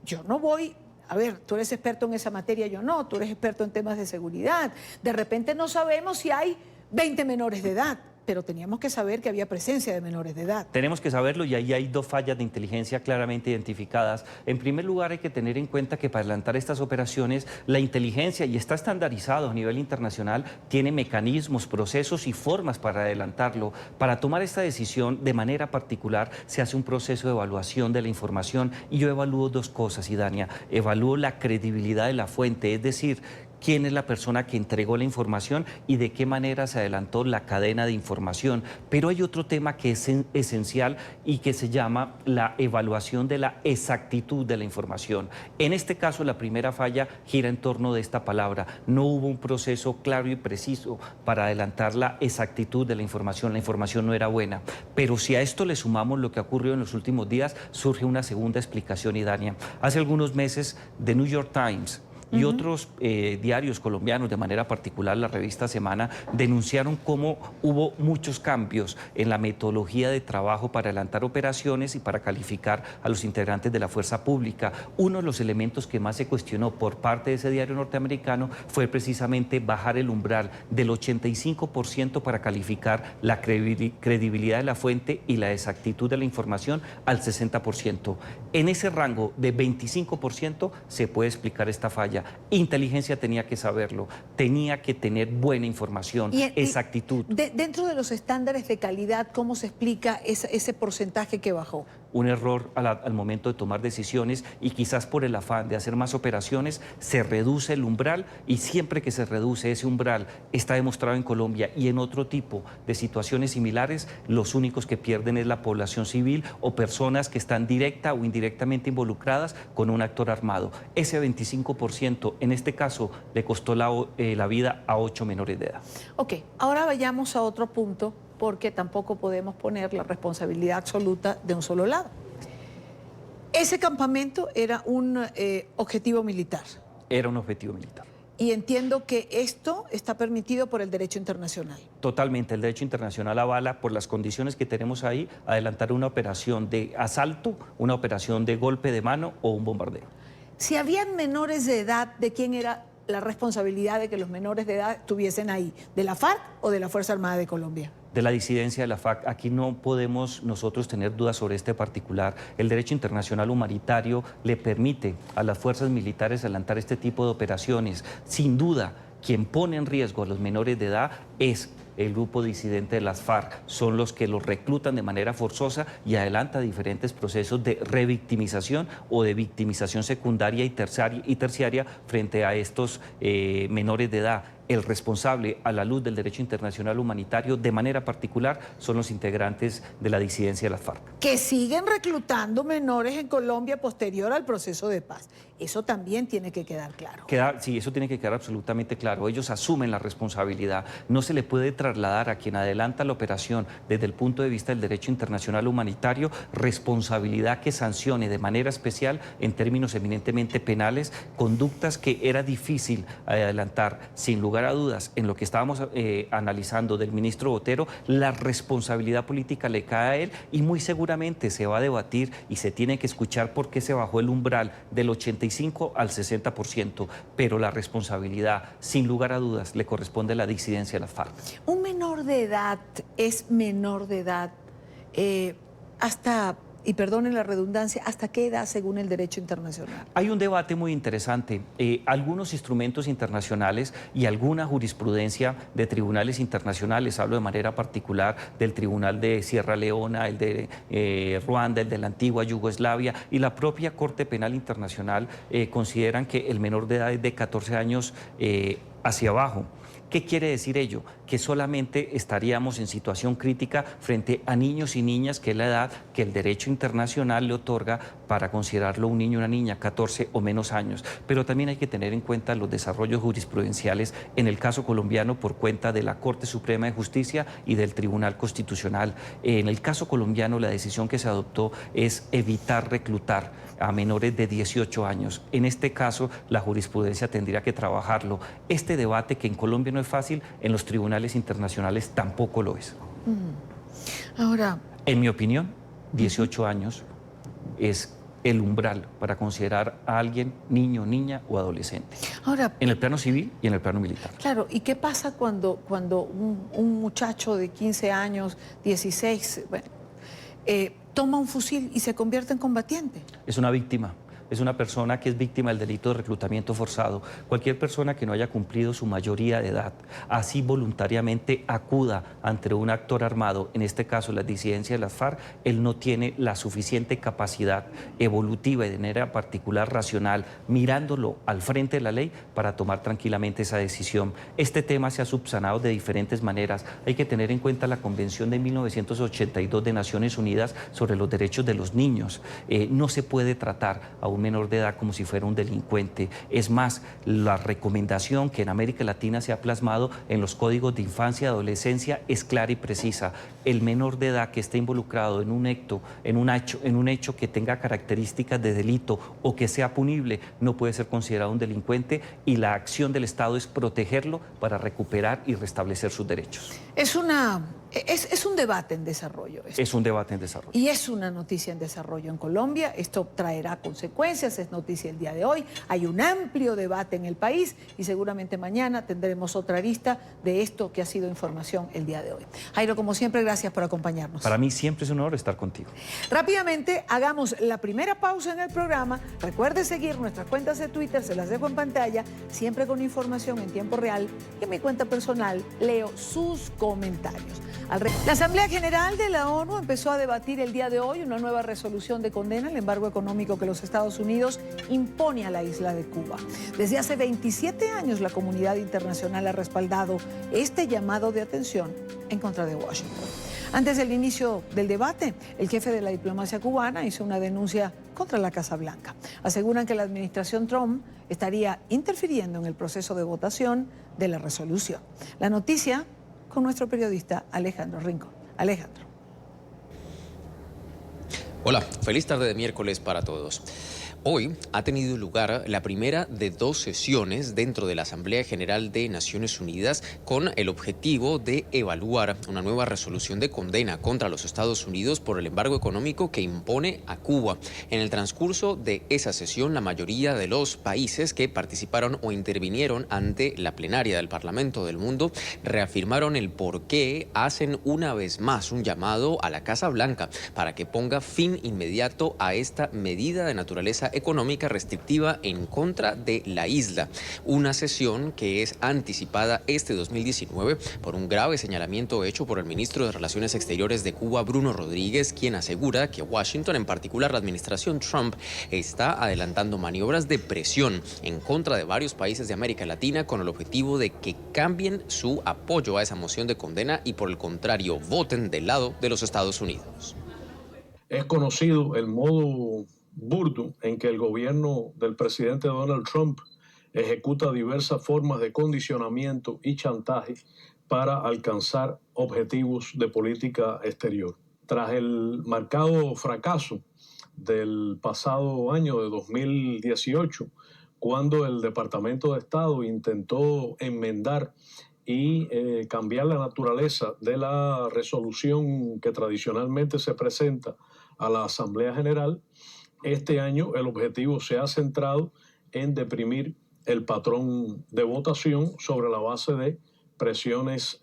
Yo no voy... A ver, tú eres experto en esa materia, yo no, tú eres experto en temas de seguridad. De repente no sabemos si hay 20 menores de edad, pero teníamos que saber que había presencia de menores de edad. Tenemos que saberlo, y ahí hay dos fallas de inteligencia claramente identificadas. En primer lugar, hay que tener en cuenta que para adelantar estas operaciones, la inteligencia, y está estandarizado a nivel internacional, tiene mecanismos, procesos y formas para adelantarlo. Para tomar esta decisión de manera particular, se hace un proceso de evaluación de la información, y yo evalúo dos cosas, Idania. Evalúo la credibilidad de la fuente, es decir, quién es la persona que entregó la información y de qué manera se adelantó la cadena de información. Pero hay otro tema que es esencial y que se llama la evaluación de la exactitud de la información. En este caso, la primera falla gira en torno de esta palabra. No hubo un proceso claro y preciso para adelantar la exactitud de la información no era buena. Pero si a esto le sumamos lo que ha ocurrido en los últimos días, surge una segunda explicación, Idania. Hace algunos meses, The New York Times y otros diarios colombianos, de manera particular la revista Semana, denunciaron cómo hubo muchos cambios en la metodología de trabajo para adelantar operaciones y para calificar a los integrantes de la fuerza pública. Uno de los elementos que más se cuestionó por parte de ese diario norteamericano fue precisamente bajar el umbral del 85% para calificar la credibilidad de la fuente y la exactitud de la información al 60%. En ese rango de 25% se puede explicar esta falla. Inteligencia tenía que saberlo, tenía que tener buena información, exactitud. Dentro de los estándares de calidad, ¿cómo se explica ese porcentaje que bajó? un error al momento de tomar decisiones y quizás por el afán de hacer más operaciones se reduce el umbral, y siempre que se reduce ese umbral, está demostrado en Colombia y en otro tipo de situaciones similares, los únicos que pierden es la población civil o personas que están directa o indirectamente involucradas con un actor armado. Ese 25% en este caso le costó la vida a 8 menores de edad. Ok, ahora vayamos a otro punto, porque tampoco podemos poner la responsabilidad absoluta de un solo lado. Ese campamento era un objetivo militar. Era un objetivo militar. Y entiendo que esto está permitido por el derecho internacional. Totalmente, el derecho internacional avala, por las condiciones que tenemos ahí, adelantar una operación de asalto, una operación de golpe de mano o un bombardeo. Si habían menores de edad, ¿de quién era la responsabilidad de que los menores de edad estuviesen ahí? ¿De la FARC o de la Fuerza Armada de Colombia? De la disidencia de la FARC. Aquí no podemos nosotros tener dudas sobre este particular. El derecho internacional humanitario le permite a las fuerzas militares adelantar este tipo de operaciones. Sin duda, quien pone en riesgo a los menores de edad es el grupo disidente de las FARC. Son los que los reclutan de manera forzosa y adelanta diferentes procesos de revictimización o de victimización secundaria y terciaria frente a estos menores de edad. El responsable, a la luz del derecho internacional humanitario, de manera particular, son los integrantes de la disidencia de las FARC. Que siguen reclutando menores en Colombia posterior al proceso de paz. Eso también tiene que quedar claro. Sí, eso tiene que quedar absolutamente claro. Ellos asumen la responsabilidad. No se le puede trasladar a quien adelanta la operación desde el punto de vista del derecho internacional humanitario responsabilidad que sancione de manera especial, en términos eminentemente penales, conductas que era difícil adelantar. Sin lugar a dudas, en lo que estábamos analizando del ministro Botero, la responsabilidad política le cae a él, y muy seguramente se va a debatir y se tiene que escuchar por qué se bajó el umbral del 85 al 60%, pero la responsabilidad, sin lugar a dudas, le corresponde a la disidencia de las FARC. Un menor de edad es menor de edad hasta, y perdonen la redundancia, ¿hasta qué edad según el derecho internacional? Hay un debate muy interesante. Algunos instrumentos internacionales y alguna jurisprudencia de tribunales internacionales, hablo de manera particular del Tribunal de Sierra Leona, el de Ruanda, el de la antigua Yugoslavia y la propia Corte Penal Internacional, consideran que el menor de edad es de 14 años hacia abajo. ¿Qué quiere decir ello? Que solamente estaríamos en situación crítica frente a niños y niñas, que es la edad que el derecho internacional le otorga para considerarlo un niño o una niña, 14 o menos años. Pero también hay que tener en cuenta los desarrollos jurisprudenciales en el caso colombiano por cuenta de la Corte Suprema de Justicia y del Tribunal Constitucional. En el caso colombiano, la decisión que se adoptó es evitar reclutar a menores de 18 años. En este caso, la jurisprudencia tendría que trabajarlo. Este debate, que en Colombia no es fácil, en los tribunales internacionales tampoco lo es. Ahora, en mi opinión, 18 años es el umbral para considerar a alguien niño, niña o adolescente. Ahora, en el plano civil y en el plano militar. Claro, ¿y qué pasa cuando un muchacho de 15 años, 16, bueno, toma un fusil y se convierte en combatiente? Es una víctima. Es una persona que es víctima del delito de reclutamiento forzado. Cualquier persona que no haya cumplido su mayoría de edad, así voluntariamente acuda ante un actor armado, en este caso la disidencia de las FARC, él no tiene la suficiente capacidad evolutiva y de manera particular racional, mirándolo al frente de la ley, para tomar tranquilamente esa decisión. Este tema se ha subsanado de diferentes maneras. Hay que tener en cuenta la Convención de 1982 de Naciones Unidas sobre los derechos de los niños. No se puede tratar a un menor de edad como si fuera un delincuente. Es más, la recomendación que en América Latina se ha plasmado en los códigos de infancia y adolescencia es clara y precisa. El menor de edad que esté involucrado en un hecho que tenga características de delito o que sea punible no puede ser considerado un delincuente, y la acción del Estado es protegerlo para recuperar y restablecer sus derechos. Es un debate en desarrollo. Esto. Es un debate en desarrollo. Y es una noticia en desarrollo en Colombia. Esto traerá consecuencias, es noticia el día de hoy. Hay un amplio debate en el país y seguramente mañana tendremos otra arista de esto que ha sido información el día de hoy. Jairo, como siempre, gracias. gracias por acompañarnos. Para mí siempre es un honor estar contigo. Rápidamente, hagamos la primera pausa en el programa. Recuerde seguir nuestras cuentas de Twitter, se las dejo en pantalla, siempre con información en tiempo real. Y en mi cuenta personal leo sus comentarios. La Asamblea General de la ONU empezó a debatir el día de hoy una nueva resolución de condena al embargo económico que los Estados Unidos impone a la isla de Cuba. Desde hace 27 años la comunidad internacional ha respaldado este llamado de atención en contra de Washington. Antes del inicio del debate, el jefe de la diplomacia cubana hizo una denuncia contra la Casa Blanca. Aseguran que la administración Trump estaría interfiriendo en el proceso de votación de la resolución. La noticia con nuestro periodista Alejandro Rincón. Alejandro. Hola, feliz tarde de miércoles para todos. Hoy ha tenido lugar la primera de 2 sesiones dentro de la Asamblea General de Naciones Unidas con el objetivo de evaluar una nueva resolución de condena contra los Estados Unidos por el embargo económico que impone a Cuba. En el transcurso de esa sesión, la mayoría de los países que participaron o intervinieron ante la plenaria del Parlamento del Mundo reafirmaron el por qué hacen una vez más un llamado a la Casa Blanca para que ponga fin inmediato a esta medida de naturaleza económica restrictiva en contra de la isla. Una sesión que es anticipada este 2019 por un grave señalamiento hecho por el ministro de Relaciones Exteriores de Cuba, Bruno Rodríguez, quien asegura que Washington, en particular la administración Trump, está adelantando maniobras de presión en contra de varios países de América Latina con el objetivo de que cambien su apoyo a esa moción de condena y, por el contrario, voten del lado de los Estados Unidos. Es conocido el modo burdo en que el gobierno del presidente Donald Trump ejecuta diversas formas de condicionamiento y chantaje para alcanzar objetivos de política exterior. Tras el marcado fracaso del pasado año de 2018, cuando el Departamento de Estado intentó enmendar y cambiar la naturaleza de la resolución que tradicionalmente se presenta a la Asamblea General, este año el objetivo se ha centrado en deprimir el patrón de votación sobre la base de presiones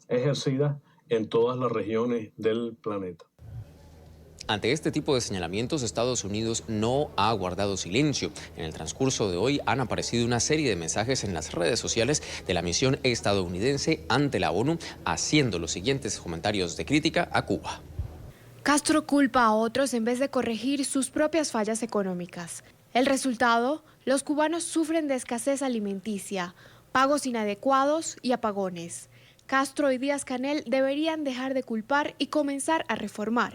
ejercidas en todas las regiones del planeta. Ante este tipo de señalamientos, Estados Unidos no ha guardado silencio. En el transcurso de hoy han aparecido una serie de mensajes en las redes sociales de la misión estadounidense ante la ONU, haciendo los siguientes comentarios de crítica a Cuba. Castro culpa a otros en vez de corregir sus propias fallas económicas. El resultado, los cubanos sufren de escasez alimenticia, pagos inadecuados y apagones. Castro y Díaz-Canel deberían dejar de culpar y comenzar a reformar.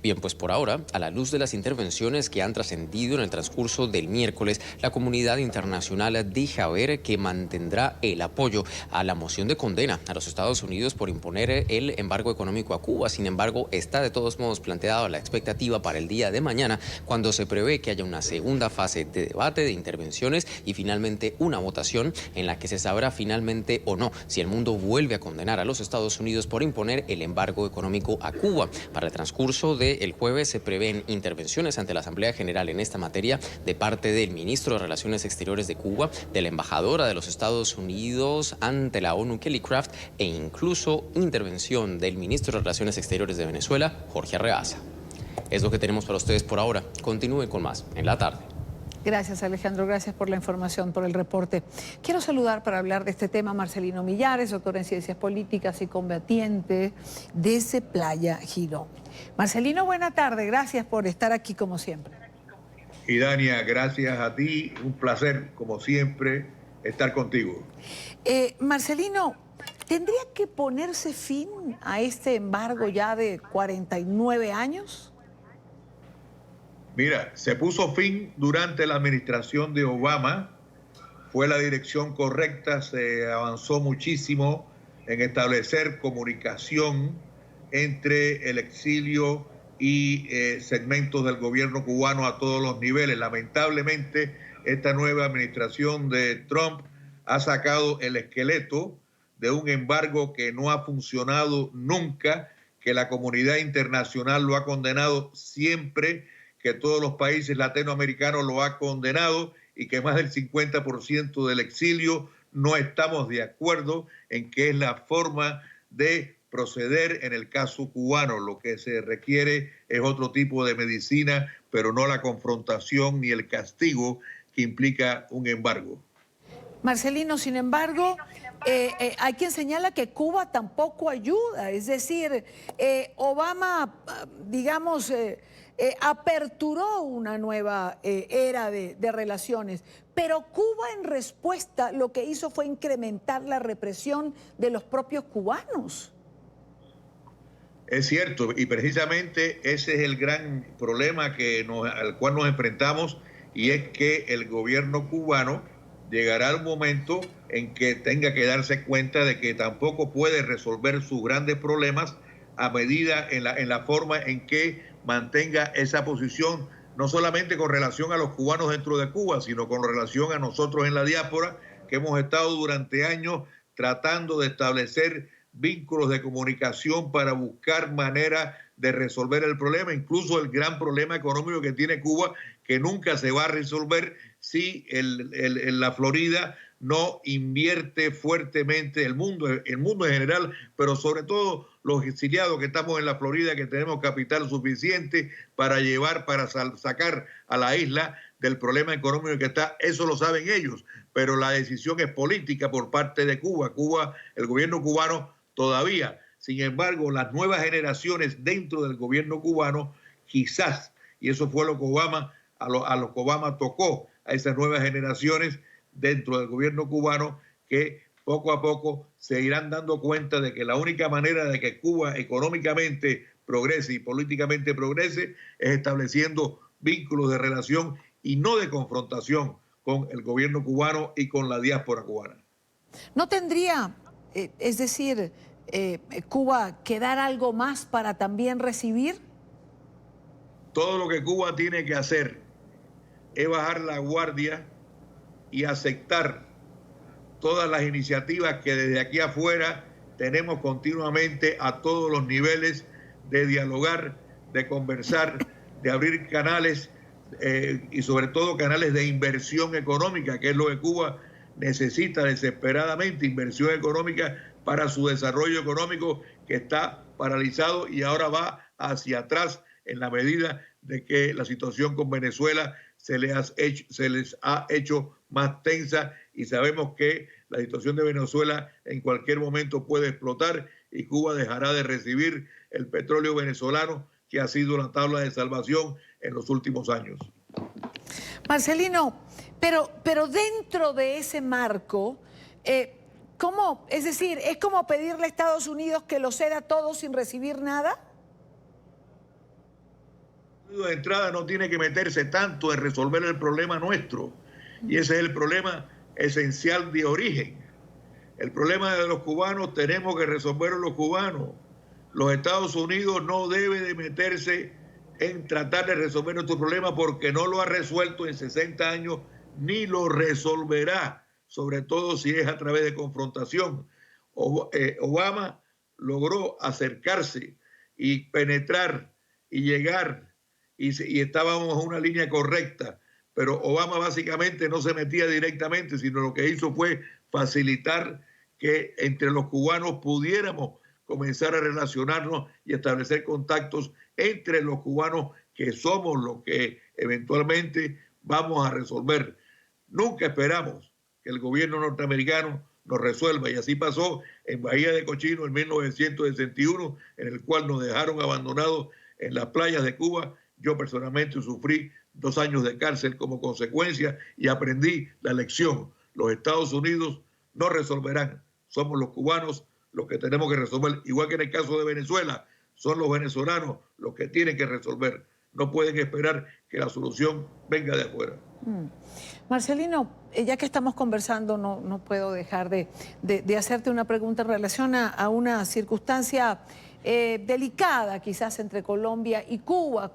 Bien, pues por ahora, a la luz de las intervenciones que han trascendido en el transcurso del miércoles, la comunidad internacional deja ver que mantendrá el apoyo a la moción de condena a los Estados Unidos por imponer el embargo económico a Cuba. Sin embargo, está de todos modos planteada la expectativa para el día de mañana, cuando se prevé que haya una segunda fase de debate, de intervenciones y finalmente una votación en la que se sabrá finalmente o no si el mundo vuelve a condenar a los Estados Unidos por imponer el embargo económico a Cuba. Para el transcurso del jueves se prevén intervenciones ante la Asamblea General en esta materia de parte del ministro de Relaciones Exteriores de Cuba, de la embajadora de los Estados Unidos ante la ONU, Kelly Craft, e incluso intervención del ministro de Relaciones Exteriores de Venezuela, Jorge Arreaza. Es lo que tenemos para ustedes por ahora. Continúen con más en la tarde. Gracias, Alejandro. Gracias por la información, por el reporte. Quiero saludar para hablar de este tema a Marcelino Millares, doctor en Ciencias Políticas y combatiente desde Playa Girón. Marcelino, buena tarde. Gracias por estar aquí como siempre. Y Dania, gracias a ti. Un placer, como siempre, estar contigo. Marcelino, ¿tendría que ponerse fin a este embargo ya de 49 años? Mira, se puso fin durante la administración de Obama, fue la dirección correcta, se avanzó muchísimo en establecer comunicación entre el exilio y segmentos del gobierno cubano a todos los niveles. Lamentablemente, esta nueva administración de Trump ha sacado el esqueleto de un embargo que no ha funcionado nunca, que la comunidad internacional lo ha condenado siempre, que todos los países latinoamericanos lo han condenado y que más del 50% del exilio no estamos de acuerdo en que es la forma de proceder en el caso cubano. Lo que se requiere es otro tipo de medicina, pero no la confrontación ni el castigo que implica un embargo. Marcelino, sin embargo, hay quien señala que Cuba tampoco ayuda. Es decir, Obama, digamos, aperturó una nueva era de relaciones, pero Cuba en respuesta lo que hizo fue incrementar la represión de los propios cubanos. Es cierto, y precisamente ese es el gran problema al cual nos enfrentamos, y es que el gobierno cubano llegará un momento en que tenga que darse cuenta de que tampoco puede resolver sus grandes problemas a medida en la forma en que mantenga esa posición, no solamente con relación a los cubanos dentro de Cuba, sino con relación a nosotros en la diáspora, que hemos estado durante años tratando de establecer vínculos de comunicación para buscar maneras de resolver el problema, incluso el gran problema económico que tiene Cuba, que nunca se va a resolver si la Florida no invierte fuertemente, el mundo en general, pero sobre todo los exiliados que estamos en la Florida, que tenemos capital suficiente para sacar a la isla del problema económico que está. Eso lo saben ellos, pero la decisión es política por parte de Cuba. El gobierno cubano todavía. Sin embargo, las nuevas generaciones dentro del gobierno cubano, quizás, y eso fue lo que a lo que Obama tocó, a esas nuevas generaciones dentro del gobierno cubano, que poco a poco se irán dando cuenta de que la única manera de que Cuba económicamente progrese y políticamente progrese es estableciendo vínculos de relación y no de confrontación con el gobierno cubano y con la diáspora cubana. ¿No tendría, es decir, Cuba que dar algo más para también recibir? Todo lo que Cuba tiene que hacer es bajar la guardia y aceptar todas las iniciativas que desde aquí afuera tenemos continuamente a todos los niveles de dialogar, de conversar, de abrir canales y sobre todo canales de inversión económica, que es lo que Cuba necesita desesperadamente, inversión económica para su desarrollo económico, que está paralizado y ahora va hacia atrás en la medida de que la situación con Venezuela se les ha hecho más tensa, y sabemos que la situación de Venezuela en cualquier momento puede explotar y Cuba dejará de recibir el petróleo venezolano, que ha sido la tabla de salvación en los últimos años. Marcelino, pero dentro de ese marco, ¿cómo? Es decir, ¿es como pedirle a Estados Unidos que lo ceda todo sin recibir nada? De entrada no tiene que meterse tanto en resolver el problema nuestro, y ese es el problema esencial de origen. El problema de los cubanos tenemos que resolverlo los cubanos. Los Estados Unidos no debe de meterse en tratar de resolver nuestro problema, porque no lo ha resuelto en 60 años ni lo resolverá, sobre todo si es a través de confrontación. Obama logró acercarse y penetrar y llegar, y estábamos en una línea correcta, pero Obama básicamente no se metía directamente, sino lo que hizo fue facilitar que entre los cubanos pudiéramos comenzar a relacionarnos y establecer contactos entre los cubanos, que somos los que eventualmente vamos a resolver. Nunca esperamos que el gobierno norteamericano nos resuelva, y así pasó en Bahía de Cochino en 1961, en el cual nos dejaron abandonados en las playas de Cuba. Yo personalmente sufrí 2 años de cárcel como consecuencia y aprendí la lección. Los Estados Unidos no resolverán, somos los cubanos los que tenemos que resolver. Igual que en el caso de Venezuela, son los venezolanos los que tienen que resolver. No pueden esperar que la solución venga de afuera. Marcelino, ya que estamos conversando, no puedo dejar de hacerte una pregunta en relación a una circunstancia delicada quizás entre Colombia y Cuba.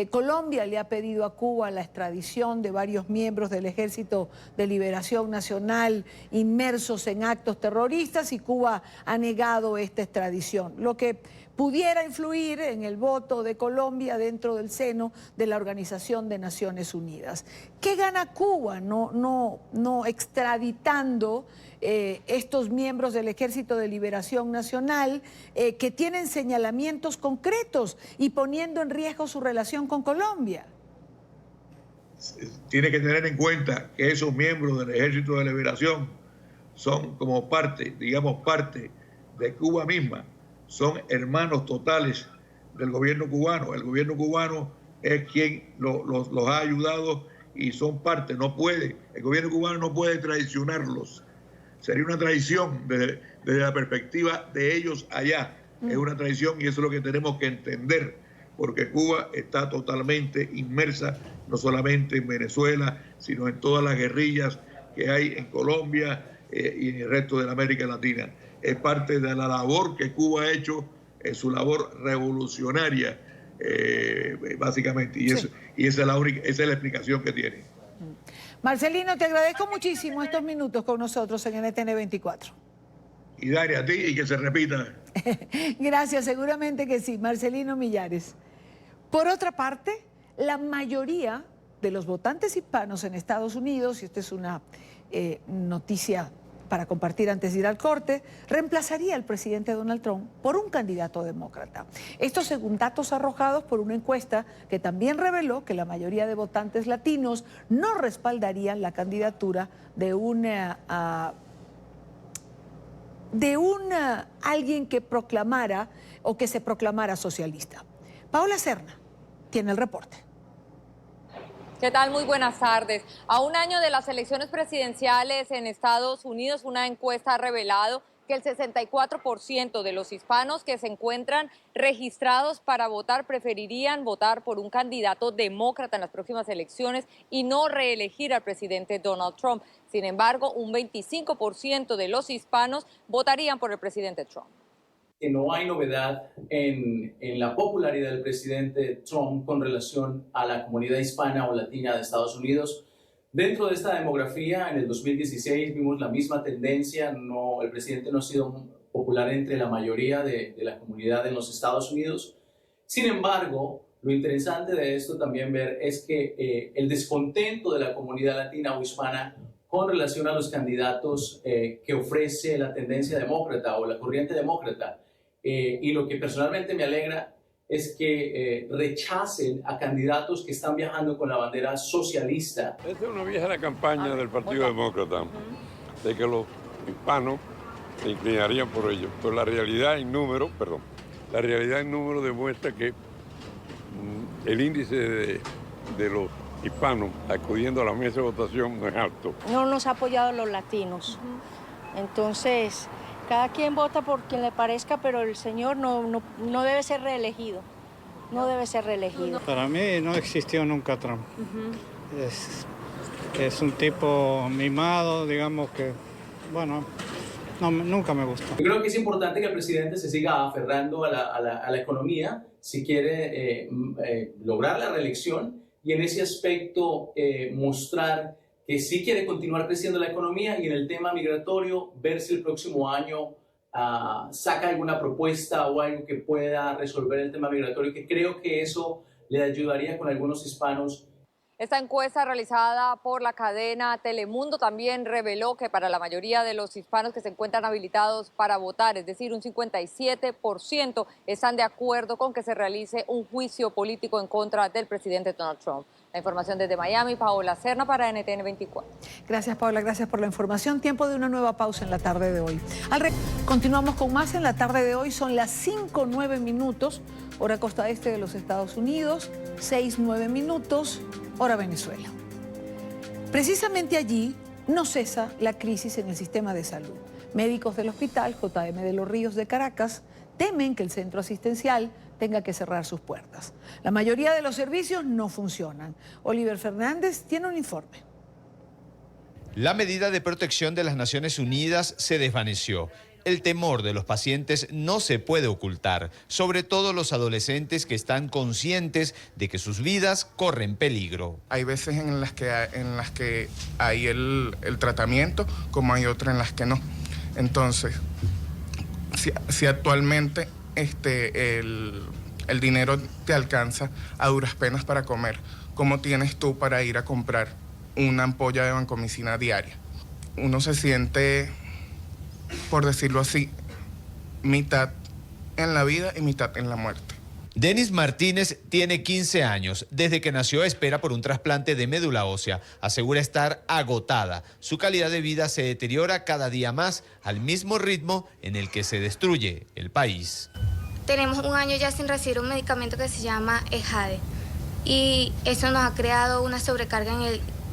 Colombia le ha pedido a Cuba la extradición de varios miembros del Ejército de Liberación Nacional inmersos en actos terroristas, y Cuba ha negado esta extradición, lo que pudiera influir en el voto de Colombia dentro del seno de la Organización de Naciones Unidas. ¿Qué gana Cuba no extraditando estos miembros del Ejército de Liberación Nacional que tienen señalamientos concretos y poniendo en riesgo su relación con Colombia? Tiene que tener en cuenta que esos miembros del Ejército de Liberación son como parte, digamos parte de Cuba misma, son hermanos totales del gobierno cubano. El gobierno cubano es quien los ha ayudado y son parte, el gobierno cubano no puede traicionarlos. Sería una traición desde la perspectiva de ellos allá. Es una traición y eso es lo que tenemos que entender, porque Cuba está totalmente inmersa, no solamente en Venezuela, sino en todas las guerrillas que hay en Colombia y en el resto de la América Latina. Es parte de la labor que Cuba ha hecho, su labor revolucionaria, básicamente, y, sí. Esa es la explicación que tiene. Marcelino, te agradezco muchísimo estos minutos con nosotros en NTN 24. Y Dani, a ti, y que se repita. Gracias, seguramente que sí. Marcelino Millares. Por otra parte, la mayoría de los votantes hispanos en Estados Unidos, y esta es una noticia para compartir antes de ir al corte, reemplazaría al presidente Donald Trump por un candidato demócrata. Esto según datos arrojados por una encuesta que también reveló que la mayoría de votantes latinos no respaldarían la candidatura de alguien que proclamara o que se proclamara socialista. Paola Serna tiene el reporte. ¿Qué tal? Muy buenas tardes. A un año de las elecciones presidenciales en Estados Unidos, una encuesta ha revelado que el 64% de los hispanos que se encuentran registrados para votar preferirían votar por un candidato demócrata en las próximas elecciones y no reelegir al presidente Donald Trump. Sin embargo, un 25% de los hispanos votarían por el presidente Trump. Que no hay novedad en la popularidad del presidente Trump con relación a la comunidad hispana o latina de Estados Unidos. Dentro de esta demografía, en el 2016 vimos la misma tendencia. El presidente no ha sido popular entre la mayoría de la comunidad en los Estados Unidos. Sin embargo, lo interesante de esto también ver es que el descontento de la comunidad latina o hispana con relación a los candidatos que ofrece la tendencia demócrata o la corriente demócrata. Y lo que personalmente me alegra es que rechacen a candidatos que están viajando con la bandera socialista. Esta es una vieja campaña del Partido Demócrata, de que los hispanos se inclinarían por ellos. Pero la realidad en número demuestra que el índice de los hispanos acudiendo a la mesa de votación no es alto. No nos ha apoyado los latinos. Entonces, cada quien vota por quien le parezca, pero el señor no debe ser reelegido. No debe ser reelegido. Para mí no existió nunca Trump. Es un tipo mimado, digamos que, bueno, no, nunca me gustó. Yo creo que es importante que el presidente se siga aferrando a la economía si quiere lograr la reelección y en ese aspecto mostrar que sí quiere continuar creciendo la economía y en el tema migratorio ver si el próximo año saca alguna propuesta o algo que pueda resolver el tema migratorio, que creo que eso le ayudaría con algunos hispanos. Esta encuesta realizada por la cadena Telemundo también reveló que para la mayoría de los hispanos que se encuentran habilitados para votar, es decir, un 57%, están de acuerdo con que se realice un juicio político en contra del presidente Donald Trump. La información desde Miami, Paola Serna para NTN 24. Gracias, Paola, gracias por la información. Tiempo de una nueva pausa en la tarde de hoy. Continuamos con más en la tarde de hoy. Son las 5:09, hora costa este de los Estados Unidos, 6:09, hora Venezuela. Precisamente allí no cesa la crisis en el sistema de salud. Médicos del hospital JM de los Ríos de Caracas temen que el centro asistencial tenga que cerrar sus puertas. La mayoría de los servicios no funcionan. Oliver Fernández tiene un informe. La medida de protección de las Naciones Unidas se desvaneció. El temor de los pacientes no se puede ocultar, sobre todo los adolescentes que están conscientes de que sus vidas corren peligro. Hay veces en las que hay el tratamiento, como hay otras en las que no. Entonces, si actualmente el dinero te alcanza a duras penas para comer, ¿cómo tienes tú para ir a comprar una ampolla de vancomicina diaria? Uno se siente, por decirlo así, mitad en la vida y mitad en la muerte. Denis Martínez tiene 15 años. Desde que nació espera por un trasplante de médula ósea. Asegura estar agotada. Su calidad de vida se deteriora cada día más al mismo ritmo en el que se destruye el país. Tenemos un año ya sin recibir un medicamento que se llama EJADE y eso nos ha creado una sobrecarga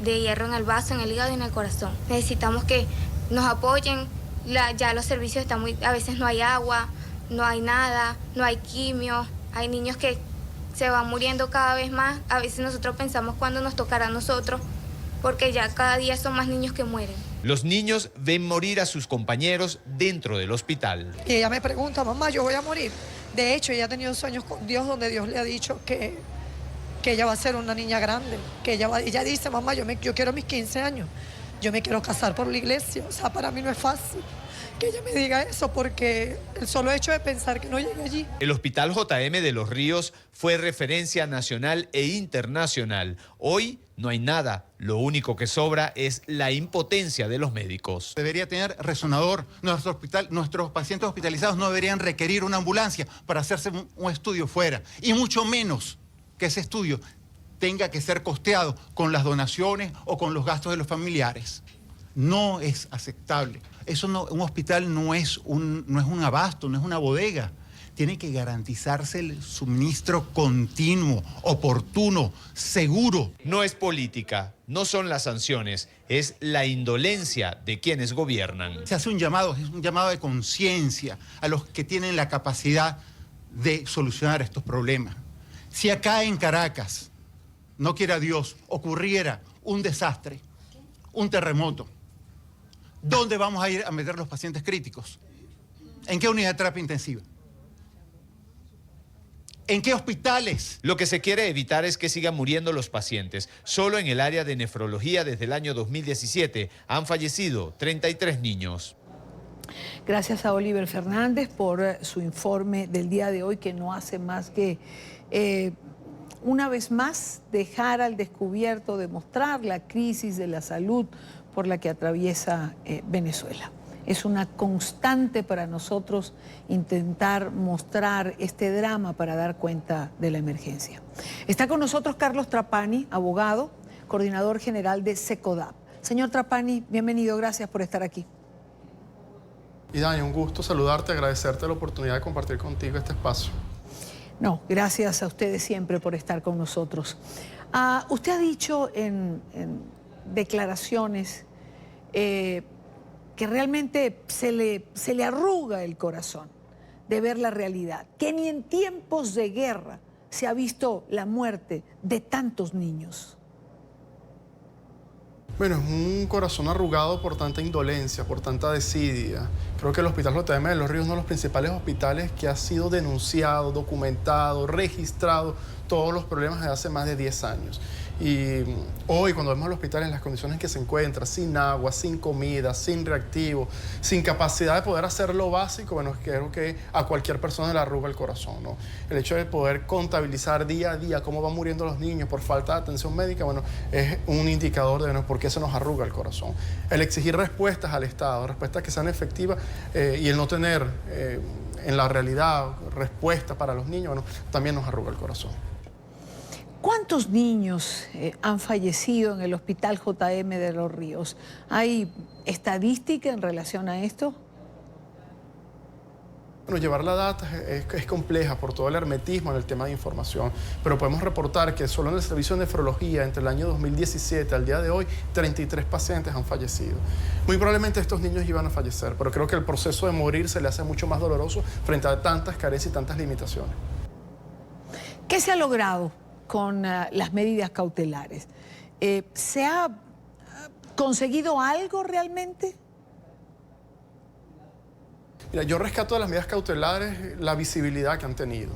de hierro en el vaso, en el hígado y en el corazón. Necesitamos que nos apoyen, ya los servicios están a veces no hay agua, no hay nada, no hay quimio. Hay niños que se van muriendo cada vez más. A veces nosotros pensamos cuándo nos tocará a nosotros, porque ya cada día son más niños que mueren. Los niños ven morir a sus compañeros dentro del hospital. Y ella me pregunta, mamá, ¿yo voy a morir? De hecho, ella ha tenido sueños con Dios donde Dios le ha dicho que ella va a ser una niña grande. Que ella dice, mamá, yo quiero mis 15 años. Yo me quiero casar por la iglesia. O sea, para mí no es fácil que ella me diga eso, porque el solo hecho de pensar que no llegue allí. El Hospital JM de Los Ríos fue referencia nacional e internacional. Hoy no hay nada. Lo único que sobra es la impotencia de los médicos. Debería tener resonador. Nuestros pacientes hospitalizados no deberían requerir una ambulancia para hacerse un estudio fuera. Y mucho menos que ese estudio tenga que ser costeado con las donaciones o con los gastos de los familiares. No es aceptable. Un hospital no es un abasto, no es una bodega. Tiene que garantizarse el suministro continuo, oportuno, seguro. No es política, no son las sanciones, es la indolencia de quienes gobiernan. Se hace es un llamado de conciencia a los que tienen la capacidad de solucionar estos problemas. Si acá en Caracas, no quiera Dios, ocurriera un desastre, un terremoto, ¿dónde vamos a ir a meter los pacientes críticos? ¿En qué unidad de terapia intensiva? ¿En qué hospitales? Lo que se quiere evitar es que sigan muriendo los pacientes. Solo en el área de nefrología desde el año 2017 han fallecido 33 niños. Gracias a Oliver Fernández por su informe del día de hoy, que no hace más que, una vez más, dejar al descubierto, demostrar la crisis de la salud por la que atraviesa Venezuela. Es una constante para nosotros intentar mostrar este drama para dar cuenta de la emergencia. Está con nosotros Carlos Trapani, abogado, coordinador general de SECODAP. Señor Trapani, bienvenido, gracias por estar aquí. Y Dani, un gusto saludarte, agradecerte la oportunidad de compartir contigo este espacio. No, gracias a ustedes siempre por estar con nosotros. Usted ha dicho en declaraciones que realmente se le arruga el corazón de ver la realidad, que ni en tiempos de guerra se ha visto la muerte de tantos niños. Bueno, es un corazón arrugado por tanta indolencia, por tanta desidia. Creo que el Hospital JM de Los Ríos es uno de los principales hospitales que ha sido denunciado, documentado, registrado todos los problemas desde hace más de 10 años. Y hoy, cuando vemos el hospital en las condiciones en que se encuentra, sin agua, sin comida, sin reactivos, sin capacidad de poder hacer lo básico, bueno, creo que a cualquier persona le arruga el corazón, ¿no? El hecho de poder contabilizar día a día cómo van muriendo los niños por falta de atención médica, bueno, es un indicador de por qué se nos arruga el corazón. El exigir respuestas al Estado, respuestas que sean efectivas y el no tener en la realidad respuestas para los niños, bueno, también nos arruga el corazón. ¿Cuántos niños han fallecido en el Hospital JM de Los Ríos? ¿Hay estadística en relación a esto? Bueno, llevar la data es compleja por todo el hermetismo en el tema de información, pero podemos reportar que solo en el servicio de nefrología entre el año 2017 al día de hoy, 33 pacientes han fallecido. Muy probablemente estos niños iban a fallecer, pero creo que el proceso de morir se le hace mucho más doloroso frente a tantas carencias y tantas limitaciones. ¿Qué se ha logrado con las medidas cautelares? ¿Se ha conseguido algo realmente? Mira, yo rescato de las medidas cautelares la visibilidad que han tenido.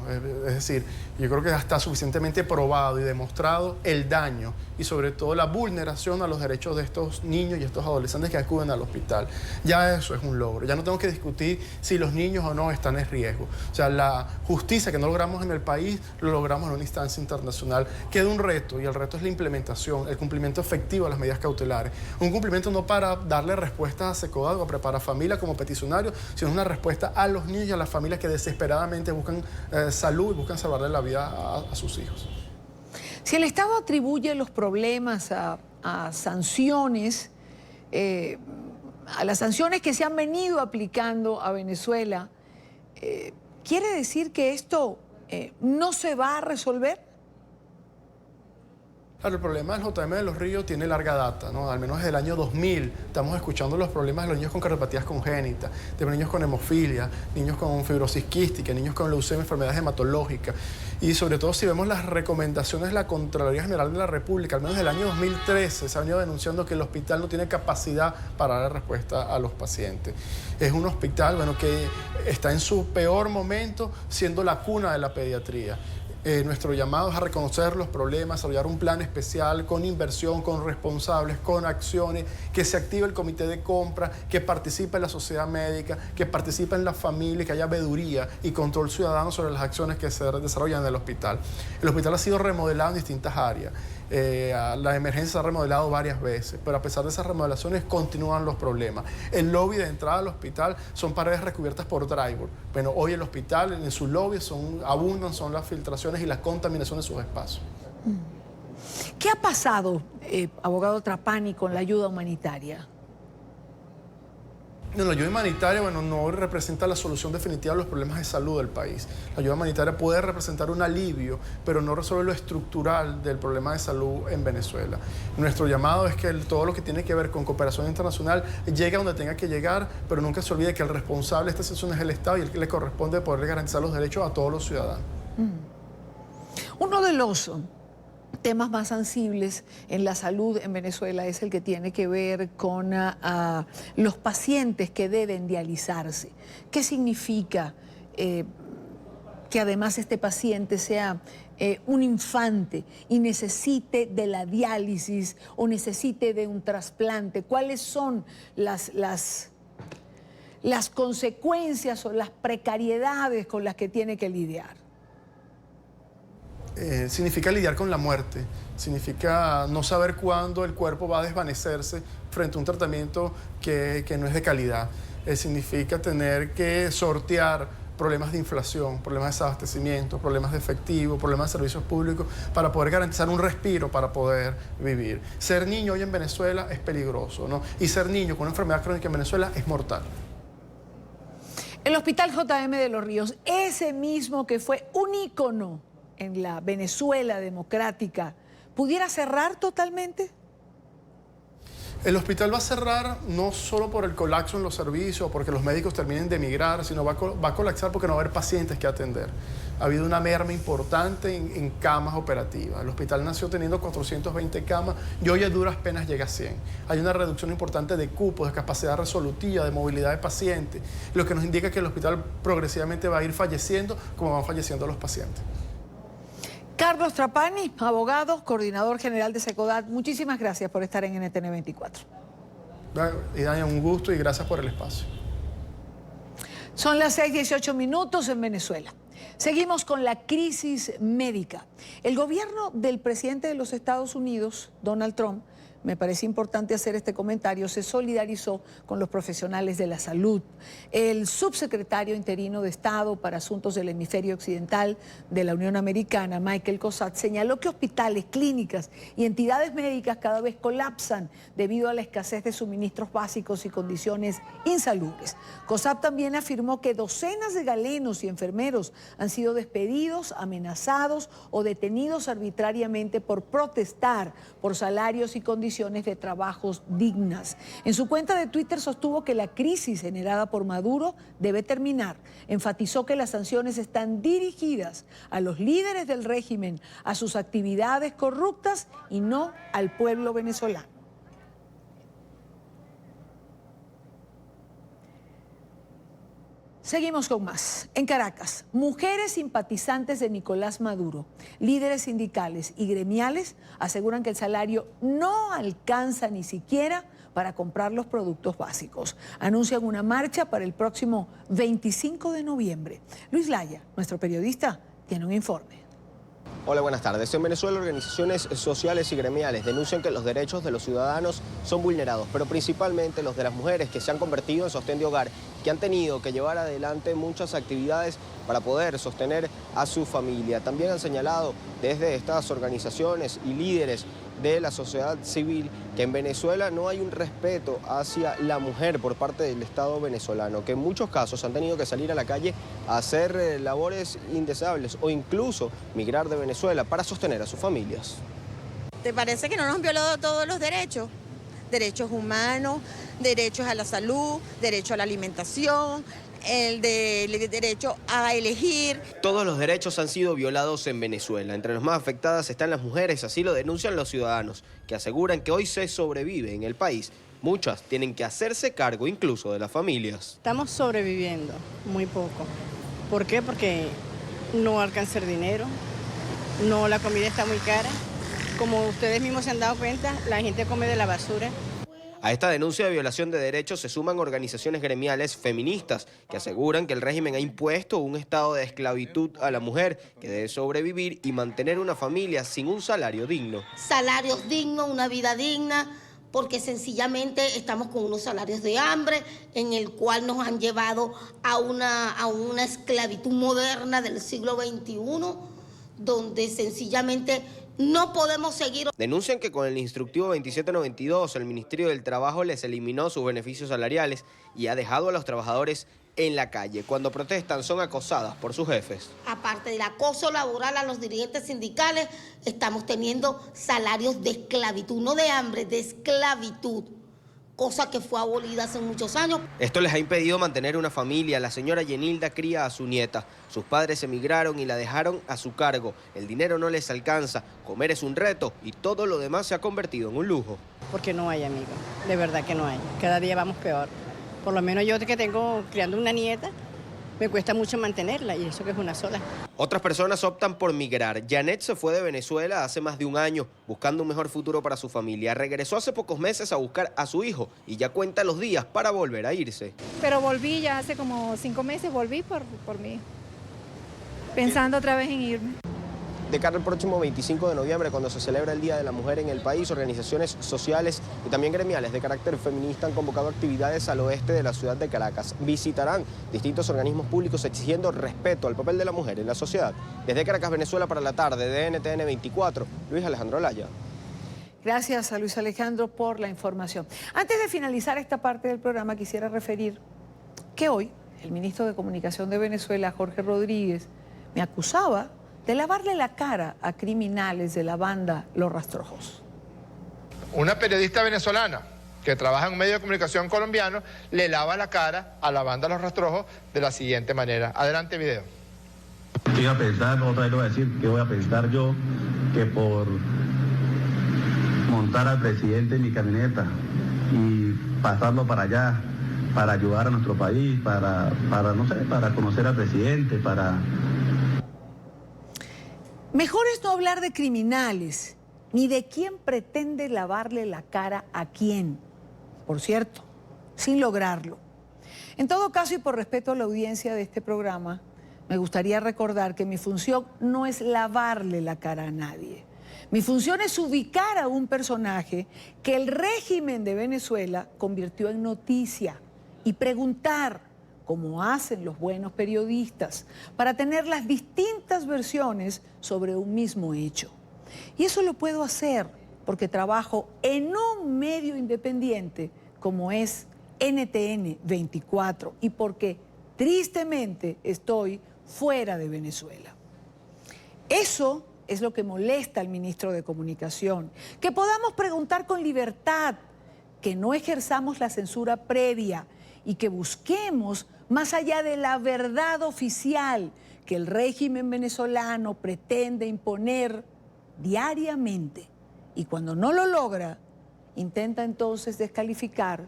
Es decir, yo creo que está suficientemente probado y demostrado el daño y sobre todo la vulneración a los derechos de estos niños y estos adolescentes que acuden al hospital. Ya eso es un logro. Ya no tengo que discutir si los niños o no están en riesgo. O sea, la justicia que no logramos en el país, lo logramos en una instancia internacional. Queda un reto y el reto es la implementación, el cumplimiento efectivo de las medidas cautelares. Un cumplimiento no para darle respuestas a Secodad o a Prepara Familia como peticionarios, sino una respuesta a los niños y a las familias que desesperadamente buscan salud y buscan salvarle la vida a sus hijos. Si el Estado atribuye los problemas a sanciones, a las sanciones que se han venido aplicando a Venezuela, ¿quiere decir que esto no se va a resolver? Claro, el problema del JM de los Ríos tiene larga data, ¿no? Al menos desde el año 2000 estamos escuchando los problemas de los niños con cardiopatías congénitas, de los niños con hemofilia, niños con fibrosis quística, niños con leucemia, enfermedades hematológicas. Y sobre todo si vemos las recomendaciones de la Contraloría General de la República, al menos desde el año 2013 se ha venido denunciando que el hospital no tiene capacidad para dar respuesta a los pacientes. Es un hospital, bueno, que está en su peor momento, siendo la cuna de la pediatría. Nuestro llamado es a reconocer los problemas, desarrollar un plan especial con inversión, con responsables, con acciones, que se active el comité de compra, que participe la sociedad médica, que participe en la familia, que haya veeduría y control ciudadano sobre las acciones que se desarrollan en el hospital. El hospital ha sido remodelado en distintas áreas. La emergencia se ha remodelado varias veces, pero a pesar de esas remodelaciones continúan los problemas. El lobby de entrada al hospital son paredes recubiertas por drywall. Bueno, hoy el hospital en su lobby abundan las filtraciones y la contaminación de sus espacios. ¿Qué ha pasado, abogado Trapani, con la ayuda humanitaria? La ayuda humanitaria, bueno, no representa la solución definitiva a los problemas de salud del país. La ayuda humanitaria puede representar un alivio, pero no resuelve lo estructural del problema de salud en Venezuela. Nuestro llamado es que todo lo que tiene que ver con cooperación internacional llegue a donde tenga que llegar, pero nunca se olvide que el responsable de esta situación es el Estado y el que le corresponde poder garantizar los derechos a todos los ciudadanos. Uno de los temas más sensibles en la salud en Venezuela es el que tiene que ver con los pacientes que deben dializarse. ¿Qué significa que además este paciente sea un infante y necesite de la diálisis o necesite de un trasplante? ¿Cuáles son las consecuencias o las precariedades con las que tiene que lidiar? Significa lidiar con la muerte, significa no saber cuándo el cuerpo va a desvanecerse frente a un tratamiento que no es de calidad. Significa tener que sortear problemas de inflación, problemas de desabastecimiento, problemas de efectivo, problemas de servicios públicos para poder garantizar un respiro para poder vivir. Ser niño hoy en Venezuela es peligroso, ¿no? Y ser niño con una enfermedad crónica en Venezuela es mortal. El Hospital JM de los Ríos, ese mismo que fue un ícono en la Venezuela democrática, ¿pudiera cerrar totalmente? El hospital va a cerrar no solo por el colapso en los servicios o porque los médicos terminen de emigrar, sino va a colapsar porque no va a haber pacientes que atender. Ha habido una merma importante en camas operativas. El hospital nació teniendo 420 camas y hoy a duras penas llega a 100. Hay una reducción importante de cupos, de capacidad resolutiva, de movilidad de pacientes, lo que nos indica que el hospital progresivamente va a ir falleciendo como van falleciendo los pacientes. Carlos Trapani, abogado, coordinador general de Secodad, muchísimas gracias por estar en NTN 24. Un gusto y gracias por el espacio. Son las 6:18 en Venezuela. Seguimos con la crisis médica. El gobierno del presidente de los Estados Unidos, Donald Trump, me parece importante hacer este comentario, se solidarizó con los profesionales de la salud. El subsecretario interino de Estado para Asuntos del Hemisferio Occidental de la Unión Americana, Michael Cossatt, señaló que hospitales, clínicas y entidades médicas cada vez colapsan debido a la escasez de suministros básicos y condiciones insalubres. Cossatt también afirmó que docenas de galenos y enfermeros han sido despedidos, amenazados o detenidos arbitrariamente por protestar por salarios y condiciones de trabajos dignas. En su cuenta de Twitter sostuvo que la crisis generada por Maduro debe terminar. Enfatizó que las sanciones están dirigidas a los líderes del régimen, a sus actividades corruptas y no al pueblo venezolano. Seguimos con más. En Caracas, mujeres simpatizantes de Nicolás Maduro, líderes sindicales y gremiales aseguran que el salario no alcanza ni siquiera para comprar los productos básicos. Anuncian una marcha para el próximo 25 de noviembre. Luis Laya, nuestro periodista, tiene un informe. Hola, buenas tardes. En Venezuela, organizaciones sociales y gremiales denuncian que los derechos de los ciudadanos son vulnerados, pero principalmente los de las mujeres que se han convertido en sostén de hogar, que han tenido que llevar adelante muchas actividades para poder sostener a su familia. También han señalado desde estas organizaciones y líderes de la sociedad civil que en Venezuela no hay un respeto hacia la mujer por parte del Estado venezolano, que en muchos casos han tenido que salir a la calle a hacer labores indeseables o incluso migrar de Venezuela para sostener a sus familias. ¿Te parece que no nos han violado todos los derechos? Derechos humanos, derechos a la salud, derecho a la alimentación, el derecho a elegir. Todos los derechos han sido violados en Venezuela. Entre las más afectadas están las mujeres, así lo denuncian los ciudadanos, que aseguran que hoy se sobrevive en el país. Muchas tienen que hacerse cargo incluso de las familias. Estamos sobreviviendo muy poco. ¿Por qué? Porque no alcanza el dinero, no, la comida está muy cara. Como ustedes mismos se han dado cuenta, la gente come de la basura. A esta denuncia de violación de derechos se suman organizaciones gremiales feministas que aseguran que el régimen ha impuesto un estado de esclavitud a la mujer que debe sobrevivir y mantener una familia sin un salario digno. Salarios dignos, una vida digna, porque sencillamente estamos con unos salarios de hambre en el cual nos han llevado a una esclavitud moderna del siglo XXI, donde sencillamente no podemos seguir. Denuncian que con el instructivo 2792 el Ministerio del Trabajo les eliminó sus beneficios salariales y ha dejado a los trabajadores en la calle. Cuando protestan son acosadas por sus jefes. Aparte del acoso laboral a los dirigentes sindicales, estamos teniendo salarios de esclavitud, no de hambre, de esclavitud, cosa que fue abolida hace muchos años. Esto les ha impedido mantener una familia. La señora Yenilda cría a su nieta. Sus padres emigraron y la dejaron a su cargo. El dinero no les alcanza, comer es un reto y todo lo demás se ha convertido en un lujo. Porque no hay, amigo, de verdad que no hay. Cada día vamos peor. Por lo menos yo que tengo criando una nieta, me cuesta mucho mantenerla y eso que es una sola. Otras personas optan por migrar. Janet se fue de Venezuela hace más de un año buscando un mejor futuro para su familia. Regresó hace pocos meses a buscar a su hijo y ya cuenta los días para volver a irse. Pero volví ya hace como 5 meses, volví por mí, pensando otra vez en irme. De cara al próximo 25 de noviembre, cuando se celebra el Día de la Mujer en el país, organizaciones sociales y también gremiales de carácter feminista han convocado actividades al oeste de la ciudad de Caracas. Visitarán distintos organismos públicos exigiendo respeto al papel de la mujer en la sociedad. Desde Caracas, Venezuela, para la tarde de NTN 24, Luis Alejandro Laya. Gracias a Luis Alejandro por la información. Antes de finalizar esta parte del programa, quisiera referir que hoy el ministro de Comunicación de Venezuela, Jorge Rodríguez, me acusaba de lavarle la cara a criminales de la banda Los Rastrojos. Una periodista venezolana que trabaja en un medio de comunicación colombiano le lava la cara a la banda Los Rastrojos de la siguiente manera. Adelante, video. ¿Qué iba a pensar? Otra vez lo voy a decir, ¿qué voy a pensar yo? Que por montar al presidente en mi camioneta y pasarlo para allá, para ayudar a nuestro país, para no sé, para conocer al presidente, para... Mejor es no hablar de criminales, ni de quién pretende lavarle la cara a quién. Por cierto, sin lograrlo. En todo caso, y por respeto a la audiencia de este programa, me gustaría recordar que mi función no es lavarle la cara a nadie. Mi función es ubicar a un personaje que el régimen de Venezuela convirtió en noticia y preguntar, como hacen los buenos periodistas, para tener las distintas versiones sobre un mismo hecho. Y eso lo puedo hacer porque trabajo en un medio independiente como es NTN 24 y porque tristemente estoy fuera de Venezuela. Eso es lo que molesta al ministro de Comunicación, que podamos preguntar con libertad, que no ejerzamos la censura previa y que busquemos más allá de la verdad oficial que el régimen venezolano pretende imponer diariamente. Y cuando no lo logra, intenta entonces descalificar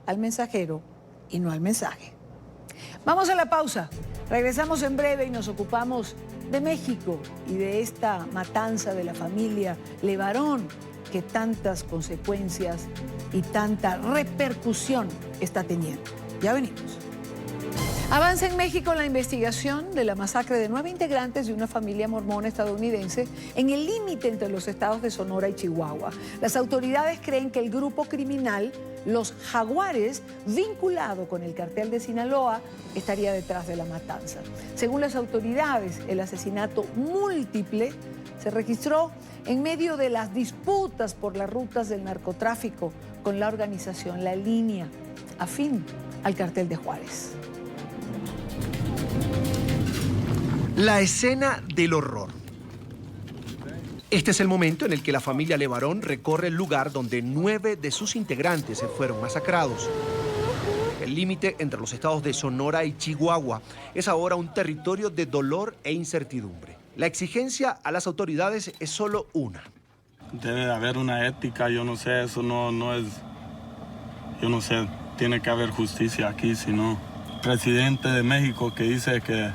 al mensajero y no al mensaje. Vamos a la pausa. Regresamos en breve y nos ocupamos de México y de esta matanza de la familia Levarón que tantas consecuencias y tanta repercusión está teniendo. Ya venimos. Avanza en México la investigación de la masacre de 9 integrantes de una familia mormona estadounidense en el límite entre los estados de Sonora y Chihuahua. Las autoridades creen que el grupo criminal Los Jaguares, vinculado con el cartel de Sinaloa, estaría detrás de la matanza. Según las autoridades, el asesinato múltiple se registró en medio de las disputas por las rutas del narcotráfico con la organización La Línea, afín al cartel de Juárez. La escena del horror. Este es el momento en el que la familia Levarón recorre el lugar donde 9 de sus integrantes se fueron masacrados. El límite entre los estados de Sonora y Chihuahua es ahora un territorio de dolor e incertidumbre. La exigencia a las autoridades es solo una. Debe haber una ética, yo no sé, eso no es... Yo no sé, tiene que haber justicia aquí, si no... Presidente de México que dice que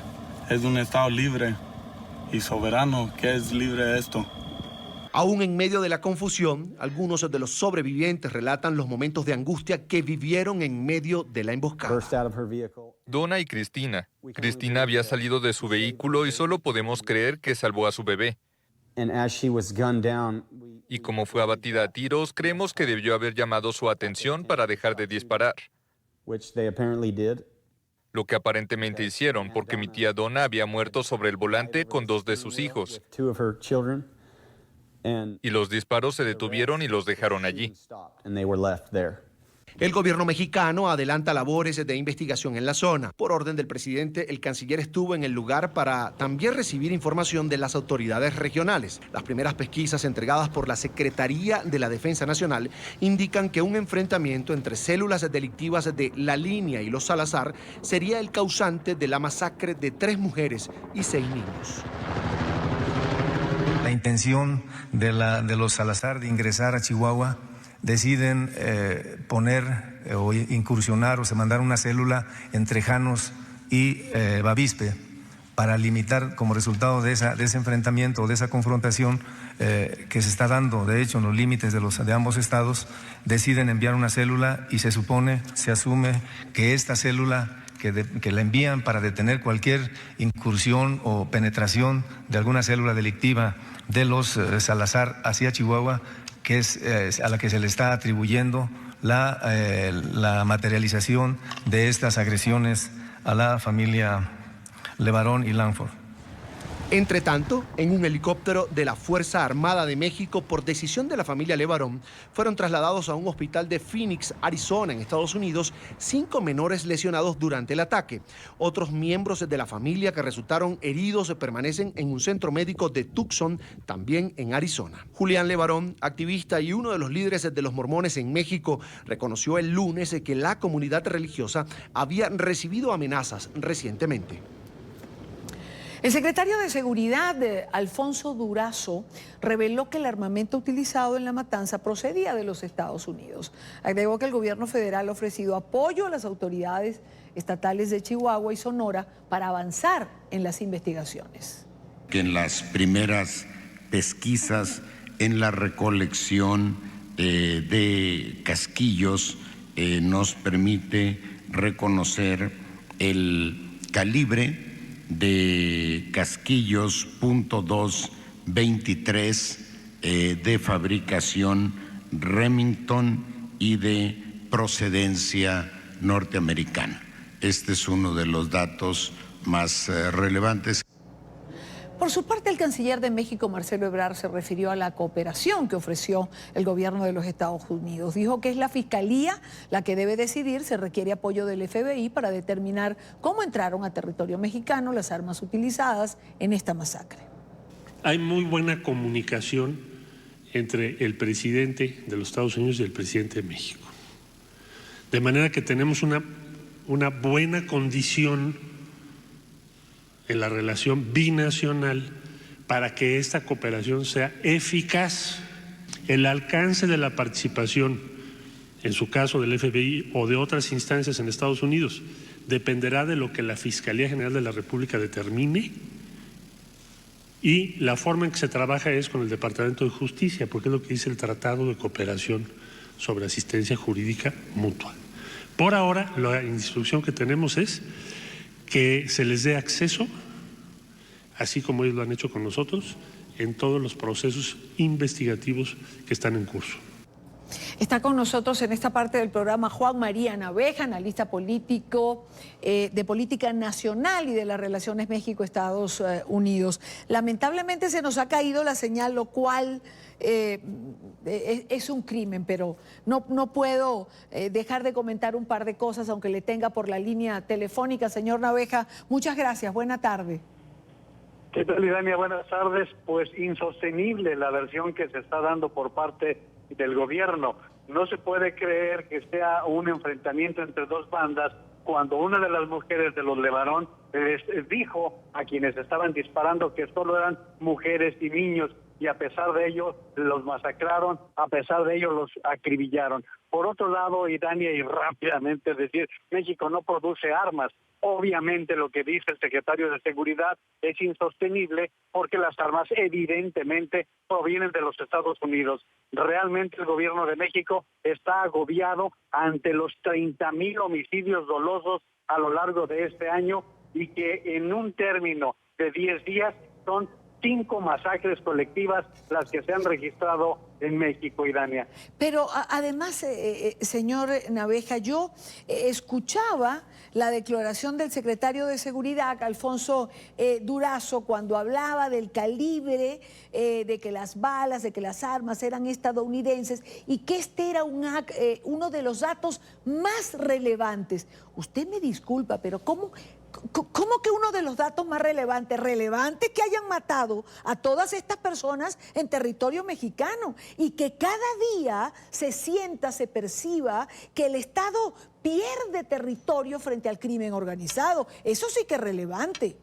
es un estado libre y soberano, ¿qué es libre de esto? Aún en medio de la confusión, algunos de los sobrevivientes relatan los momentos de angustia que vivieron en medio de la emboscada. Donna y Cristina. Cristina había salido de su vehículo y solo podemos creer que salvó a su bebé. Y como fue abatida a tiros, creemos que debió haber llamado su atención para dejar de disparar. Lo que aparentemente hicieron, porque mi tía Donna había muerto sobre el volante con 2 de sus hijos. Y los disparos se detuvieron y los dejaron allí. El gobierno mexicano adelanta labores de investigación en la zona. Por orden del presidente, el canciller estuvo en el lugar para también recibir información de las autoridades regionales. Las primeras pesquisas entregadas por la Secretaría de la Defensa Nacional indican que un enfrentamiento entre células delictivas de La Línea y los Salazar sería el causante de la masacre de 3 mujeres y 6 niños. La intención de los Salazar de ingresar a Chihuahua, deciden poner o incursionar o se mandar una célula entre Janos y Bavispe para limitar como resultado de ese enfrentamiento o de esa confrontación que se está dando, de hecho, en los límites de ambos estados, deciden enviar una célula y se asume que esta célula que la envían para detener cualquier incursión o penetración de alguna célula delictiva de los Salazar hacia Chihuahua, que es a la que se le está atribuyendo la materialización de estas agresiones a la familia Levarón y Langford. Entre tanto, en un helicóptero de la Fuerza Armada de México, por decisión de la familia Levarón, fueron trasladados a un hospital de Phoenix, Arizona, en Estados Unidos, 5 menores lesionados durante el ataque. Otros miembros de la familia que resultaron heridos permanecen en un centro médico de Tucson, también en Arizona. Julián Levarón, activista y uno de los líderes de los mormones en México, reconoció el lunes que la comunidad religiosa había recibido amenazas recientemente. El secretario de Seguridad, Alfonso Durazo, reveló que el armamento utilizado en la matanza procedía de los Estados Unidos. Agregó que el gobierno federal ha ofrecido apoyo a las autoridades estatales de Chihuahua y Sonora para avanzar en las investigaciones. Que en las primeras pesquisas en la recolección de casquillos nos permite reconocer el calibre de casquillos .223 de fabricación Remington y de procedencia norteamericana. Este es uno de los datos más relevantes. Por su parte, el canciller de México, Marcelo Ebrard, se refirió a la cooperación que ofreció el gobierno de los Estados Unidos. Dijo que es la Fiscalía la que debe decidir, se requiere apoyo del FBI para determinar cómo entraron a territorio mexicano las armas utilizadas en esta masacre. Hay muy buena comunicación entre el presidente de los Estados Unidos y el presidente de México. De manera que tenemos una buena condición en la relación binacional para que esta cooperación sea eficaz. El alcance de la participación en su caso del FBI o de otras instancias en Estados Unidos, dependerá de lo que la Fiscalía General de la República determine, y la forma en que se trabaja es con el Departamento de Justicia, porque es lo que dice el Tratado de Cooperación sobre Asistencia Jurídica Mutua. Por ahora, la instrucción que tenemos es que se les dé acceso, así como ellos lo han hecho con nosotros, en todos los procesos investigativos que están en curso. Está con nosotros en esta parte del programa Juan María Naveja, analista político de política nacional y de las relaciones México-Estados Unidos. Lamentablemente se nos ha caído la señal, lo cual es un crimen, pero no puedo dejar de comentar un par de cosas, aunque le tenga por la línea telefónica. Señor Naveja, muchas gracias. Buena tarde. ¿Qué tal, Idania? Buenas tardes. Pues insostenible la versión que se está dando por parte del gobierno. No se puede creer que sea un enfrentamiento entre dos bandas cuando una de las mujeres de los Levarón les dijo a quienes estaban disparando que solo eran mujeres y niños, y a pesar de ello los masacraron, a pesar de ello los acribillaron. Por otro lado, Idania, y rápidamente decir, México no produce armas. Obviamente lo que dice el secretario de Seguridad es insostenible porque las armas evidentemente provienen de los Estados Unidos. Realmente el gobierno de México está agobiado ante los 30,000 homicidios dolosos a lo largo de este año, y que en un término de 10 días son 5 masacres colectivas las que se han registrado en México, Idania. Pero además, señor Naveja, yo escuchaba la declaración del secretario de Seguridad, Alfonso Durazo, cuando hablaba del calibre, de que las balas, de que las armas eran estadounidenses y que este era uno de los datos más relevantes. Usted me disculpa, pero ¿cómo que uno de los datos más relevantes? Relevante que hayan matado a todas estas personas en territorio mexicano y que cada día se sienta, se perciba que el Estado pierde territorio frente al crimen organizado. Eso sí que es relevante.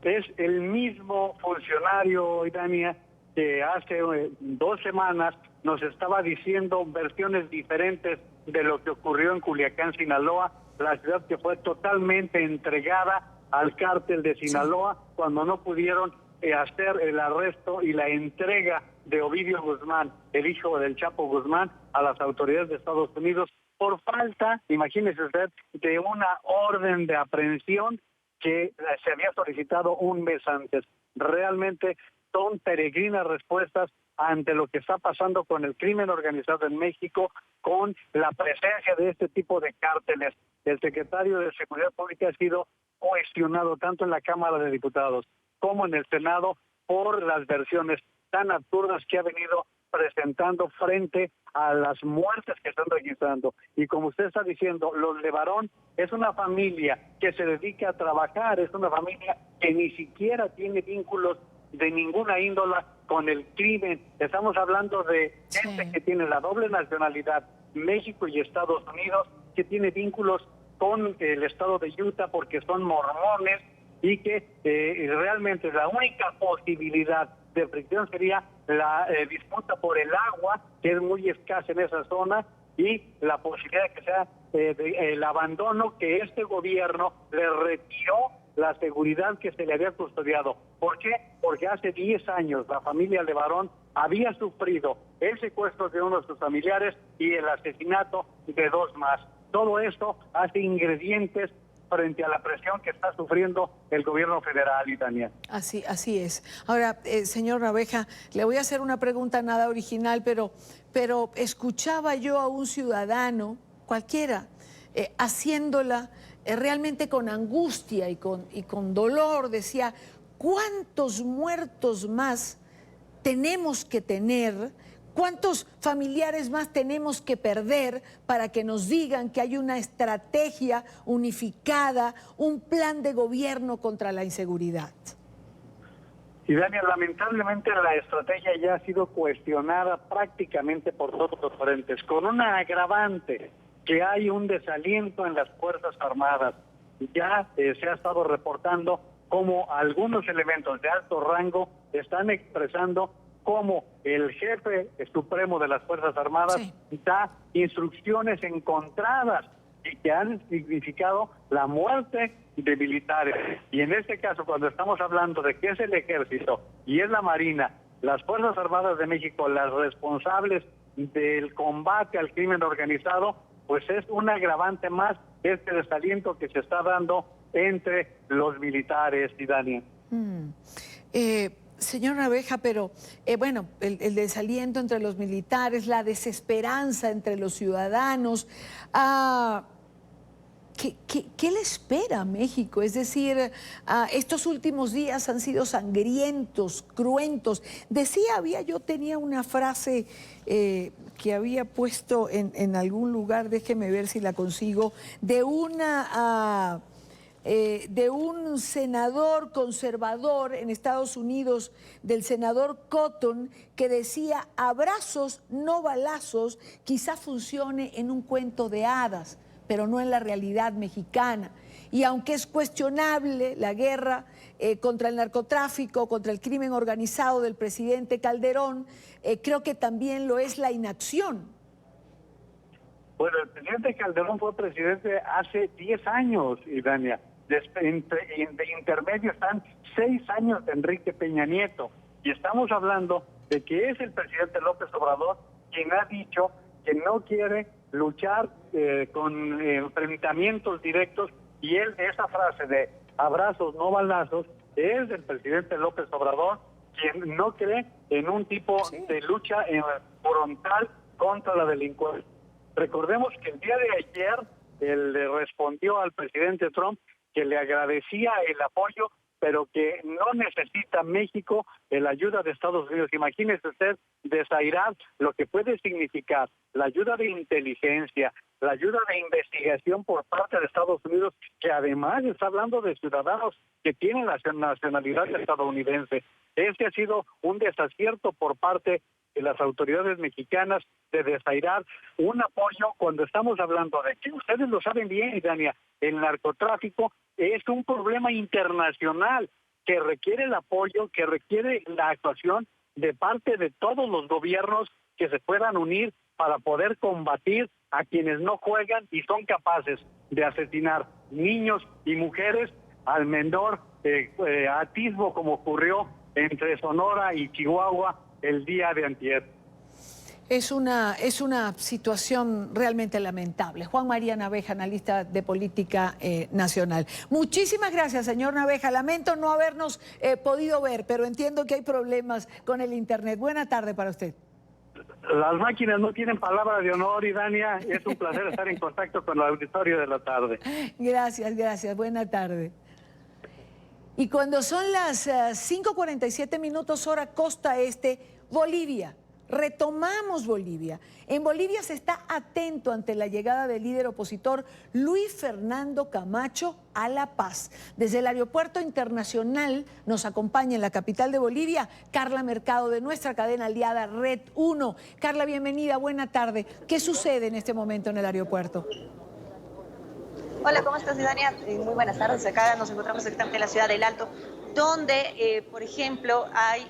Es el mismo funcionario, Idania, que hace 2 semanas nos estaba diciendo versiones diferentes de lo que ocurrió en Culiacán, Sinaloa, la ciudad que fue totalmente entregada al cártel de Sinaloa, sí, cuando no pudieron hacer el arresto y la entrega de Ovidio Guzmán, el hijo del Chapo Guzmán, a las autoridades de Estados Unidos por falta, imagínese usted, de una orden de aprehensión que se había solicitado un mes antes. Realmente son peregrinas respuestas ante lo que está pasando con el crimen organizado en México, con la presencia de este tipo de cárteles. El secretario de Seguridad Pública ha sido cuestionado tanto en la Cámara de Diputados como en el Senado por las versiones tan absurdas que ha venido presentando frente a las muertes que están registrando. Y como usted está diciendo, los Levarón es una familia que se dedica a trabajar, es una familia que ni siquiera tiene vínculos de ninguna índola con el crimen. Estamos hablando de gente que tiene la doble nacionalidad, México y Estados Unidos, que tiene vínculos con el estado de Utah porque son mormones, y que realmente la única posibilidad de fricción sería la disputa por el agua, que es muy escasa en esa zona, y la posibilidad de que sea el abandono que este gobierno le retiró la seguridad que se le había custodiado. ¿Por qué? Porque hace 10 años la familia Levarón había sufrido el secuestro de uno de sus familiares y el asesinato de 2 más. Todo esto hace ingredientes frente a la presión que está sufriendo el gobierno federal, Idania. Así es. Ahora, señor Naveja, le voy a hacer una pregunta nada original, pero escuchaba yo a un ciudadano, cualquiera, haciéndola realmente con angustia y con dolor. Decía, ¿cuántos muertos más tenemos que tener? ¿Cuántos familiares más tenemos que perder para que nos digan que hay una estrategia unificada, un plan de gobierno contra la inseguridad? Y Daniel, lamentablemente la estrategia ya ha sido cuestionada prácticamente por todos los frentes, con una agravante, que hay un desaliento en las Fuerzas Armadas. Ya se ha estado reportando cómo algunos elementos de alto rango están expresando cómo el jefe supremo de las Fuerzas Armadas da instrucciones encontradas y que han significado la muerte de militares. Y en este caso, cuando estamos hablando de que es el Ejército y es la Marina, las Fuerzas Armadas de México, las responsables del combate al crimen organizado, pues es un agravante más este desaliento que se está dando entre los militares, Dania. Señor Naveja, pero bueno, el desaliento entre los militares, la desesperanza entre los ciudadanos, ¿qué le espera a México? Es decir, estos últimos días han sido sangrientos, cruentos. Tenía una frase que había puesto en algún lugar, déjeme ver si la consigo, de un senador conservador en Estados Unidos, del senador Cotton, que decía: abrazos, no balazos, quizá funcione en un cuento de hadas, pero no en la realidad mexicana. Y aunque es cuestionable la guerra contra el narcotráfico, contra el crimen organizado del presidente Calderón, creo que también lo es la inacción. Bueno, el presidente Calderón fue presidente hace 10 años, Dania. De intermedio están 6 años de Enrique Peña Nieto. Y estamos hablando de que es el presidente López Obrador quien ha dicho que no quiere luchar con enfrentamientos directos, y él, esa frase de abrazos, no balazos, es del presidente López Obrador, quien no cree en un tipo de lucha frontal contra la delincuencia. Recordemos que el día de ayer él le respondió al presidente Trump que le agradecía el apoyo, pero que no necesita México la ayuda de Estados Unidos. Imagínese usted desairar lo que puede significar la ayuda de inteligencia, la ayuda de investigación por parte de Estados Unidos, que además está hablando de ciudadanos que tienen la nacionalidad estadounidense. Ese ha sido un desacierto por parte de las autoridades mexicanas de desairar un apoyo cuando estamos hablando de que ustedes lo saben bien, Dania, el narcotráfico es un problema internacional que requiere el apoyo, que requiere la actuación de parte de todos los gobiernos que se puedan unir para poder combatir a quienes no juegan y son capaces de asesinar niños y mujeres al menor atisbo, como ocurrió entre Sonora y Chihuahua el día de antier. Es una situación realmente lamentable. Juan María Naveja, analista de política nacional. Muchísimas gracias, señor Naveja. Lamento no habernos podido ver, pero entiendo que hay problemas con el internet. Buena tarde para usted. Las máquinas no tienen palabra de honor, y Dania, es un placer estar en contacto con el auditorio de la tarde. Gracias. Buena tarde. Y cuando son las 5:47 hora costa este, Bolivia. Retomamos Bolivia. En Bolivia se está atento ante la llegada del líder opositor Luis Fernando Camacho a La Paz. Desde el aeropuerto internacional nos acompaña en la capital de Bolivia Carla Mercado, de nuestra cadena aliada Red 1. Carla, bienvenida, buena tarde. ¿Qué sucede en este momento en el aeropuerto? Hola, ¿cómo estás, Dania? Muy buenas tardes. Acá nos encontramos exactamente en la ciudad del Alto, donde, por ejemplo, hay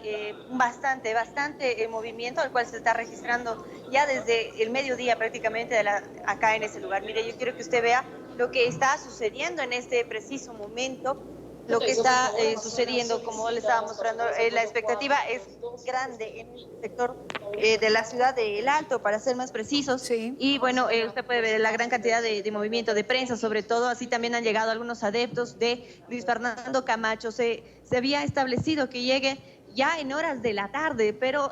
bastante movimiento, al cual se está registrando ya desde el mediodía prácticamente acá en ese lugar. Mire, yo quiero que usted vea lo que está sucediendo en este preciso momento. Lo que está sucediendo, como le estaba mostrando, la expectativa es grande en el sector de la ciudad del Alto, para ser más precisos. Sí. Y bueno, usted puede ver la gran cantidad de movimiento de prensa, sobre todo. Así también han llegado algunos adeptos de Luis Fernando Camacho. Se había establecido que llegue ya en horas de la tarde, pero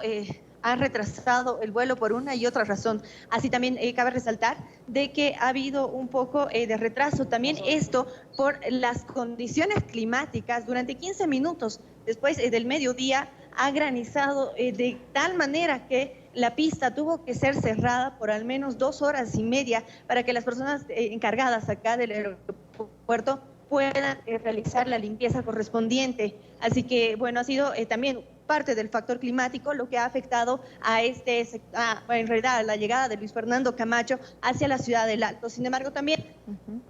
han retrasado el vuelo por una y otra razón. Así también cabe resaltar de que ha habido un poco de retraso también, esto por las condiciones climáticas. Durante 15 minutos después del mediodía ha granizado de tal manera que la pista tuvo que ser cerrada por al menos 2 horas y media para que las personas encargadas acá del aeropuerto puedan realizar la limpieza correspondiente. Así que, bueno, ha sido también parte del factor climático lo que ha afectado a en realidad a la llegada de Luis Fernando Camacho hacia la ciudad del Alto. Sin embargo, también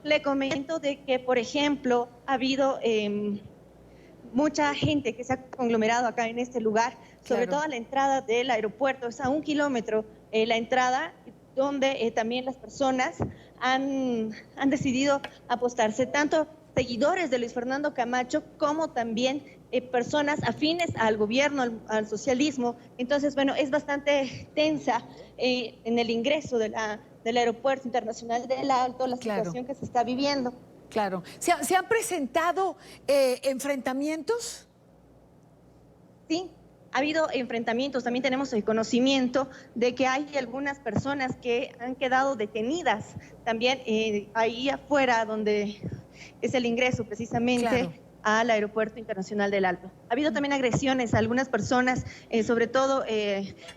le comento de que, por ejemplo, ha habido mucha gente que se ha conglomerado acá en este lugar, sobre todo a la entrada del aeropuerto, es a 1 kilómetro la entrada, donde también las personas han decidido apostarse, tanto seguidores de Luis Fernando Camacho como también personas afines al gobierno, al socialismo. Entonces, bueno, es bastante tensa en el ingreso del Aeropuerto Internacional del Alto, la situación que se está viviendo. Claro. ¿Se han presentado enfrentamientos? Sí, ha habido enfrentamientos. También tenemos el conocimiento de que hay algunas personas que han quedado detenidas también ahí afuera, donde es el ingreso precisamente al Aeropuerto Internacional del Alto. Ha habido también agresiones a algunas personas, sobre todo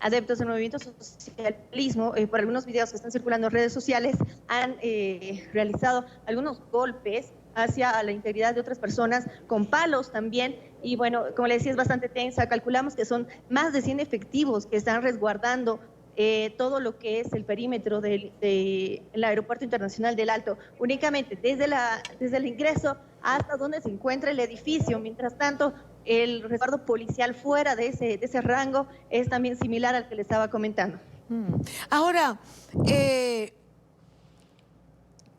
adeptos del movimiento socialismo, por algunos videos que están circulando en redes sociales, han realizado algunos golpes hacia la integridad de otras personas, con palos también, y bueno, como le decía, es bastante tensa. Calculamos que son más de 100 efectivos que están resguardando todo lo que es el perímetro del Aeropuerto Internacional del Alto, únicamente desde el ingreso hasta donde se encuentra el edificio. Mientras tanto, el resguardo policial fuera de ese rango es también similar al que le estaba comentando. Ahora,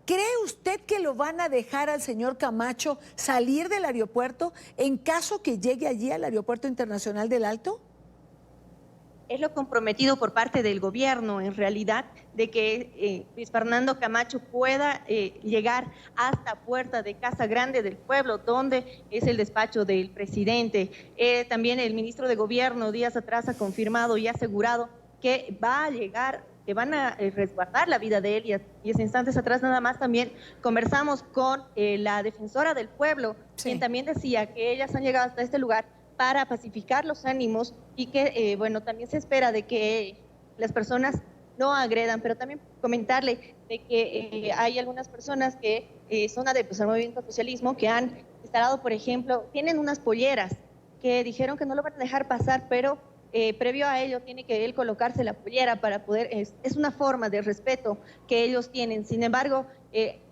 ¿cree usted que lo van a dejar al señor Camacho salir del aeropuerto en caso que llegue allí al Aeropuerto Internacional del Alto? Es lo comprometido por parte del gobierno, en realidad, de que Luis Fernando Camacho pueda llegar hasta puerta de Casa Grande del Pueblo, donde es el despacho del presidente. También el ministro de Gobierno días atrás ha confirmado y asegurado que va a llegar, que van a resguardar la vida de él. Y hace instantes atrás nada más también conversamos con la defensora del pueblo, quien también decía que ellas han llegado hasta este lugar para pacificar los ánimos y que, bueno, también se espera de que las personas no agredan, pero también comentarle de que hay algunas personas que son adeptos al movimiento socialismo que han instalado, por ejemplo, tienen unas polleras que dijeron que no lo van a dejar pasar, pero previo a ello tiene que él colocarse la pollera para poder, es una forma de respeto que ellos tienen. Sin embargo,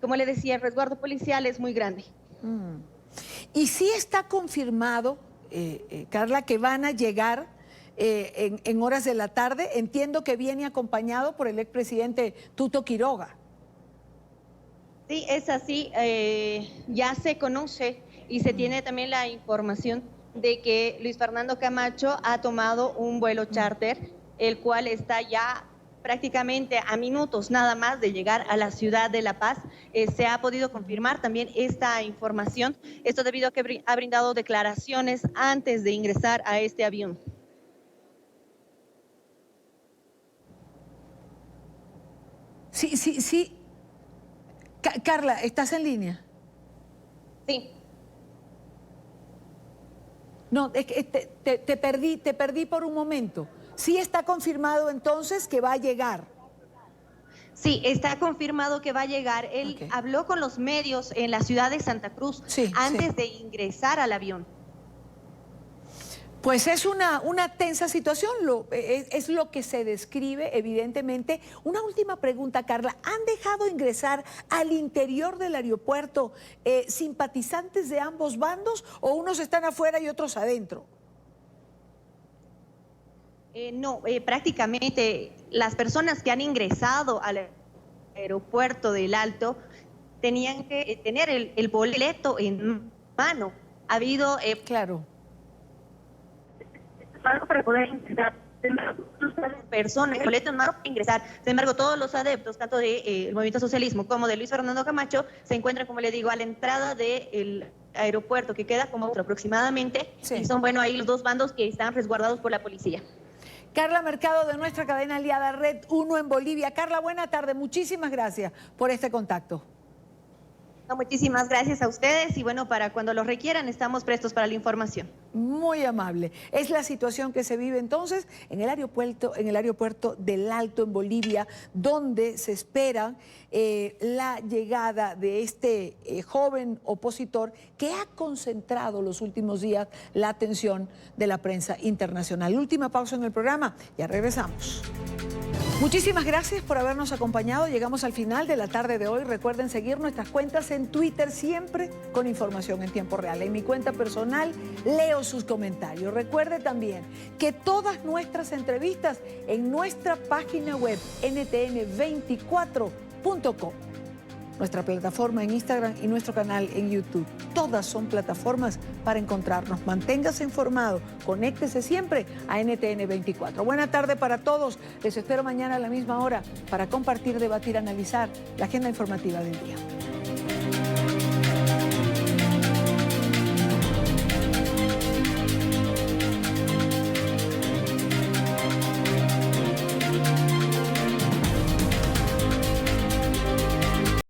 como le decía, el resguardo policial es muy grande. ¿Y sí está confirmado, Carla, que van a llegar en horas de la tarde? Entiendo que viene acompañado por el expresidente Tuto Quiroga. Sí, es así. Ya se conoce y se tiene también la información de que Luis Fernando Camacho ha tomado un vuelo charter, el cual está ya prácticamente a minutos nada más de llegar a la ciudad de La Paz. Se ha podido confirmar también esta información, esto debido a que ha brindado declaraciones antes de ingresar a este avión. Sí. Carla, ¿estás en línea? Sí. No, es que te perdí por un momento. ¿Sí está confirmado entonces que va a llegar? Sí, está confirmado que va a llegar. Él habló con los medios en la ciudad de Santa Cruz antes de ingresar al avión. Pues es una tensa situación, es lo que se describe evidentemente. Una última pregunta, Carla. ¿Han dejado ingresar al interior del aeropuerto simpatizantes de ambos bandos o unos están afuera y otros adentro? No, prácticamente las personas que han ingresado al aeropuerto del Alto tenían que tener el boleto en mano. Ha habido... claro. Para poder ingresar, personas, el boleto en mano para ingresar. Sin embargo, todos los adeptos, tanto del movimiento socialismo como de Luis Fernando Camacho, se encuentran, como le digo, a la entrada del aeropuerto, que queda como aproximadamente, y son, bueno, ahí los dos bandos que están resguardados por la policía. Carla Mercado, de nuestra cadena aliada Red 1 en Bolivia. Carla, buena tarde. Muchísimas gracias por este contacto. No, muchísimas gracias a ustedes y bueno, para cuando lo requieran estamos prestos para la información. Muy amable. Es la situación que se vive entonces en el aeropuerto del Alto en Bolivia, donde se espera la llegada de este joven opositor que ha concentrado los últimos días la atención de la prensa internacional. Última pausa en el programa, ya regresamos. Muchísimas gracias por habernos acompañado. Llegamos al final de la tarde de hoy. Recuerden seguir nuestras cuentas en Twitter, siempre con información en tiempo real. En mi cuenta personal leo sus comentarios. Recuerde también que todas nuestras entrevistas en nuestra página web ntn24.com. Nuestra plataforma en Instagram y nuestro canal en YouTube. Todas son plataformas para encontrarnos. Manténgase informado, conéctese siempre a NTN24. Buena tarde para todos. Les espero mañana a la misma hora para compartir, debatir, analizar la agenda informativa del día.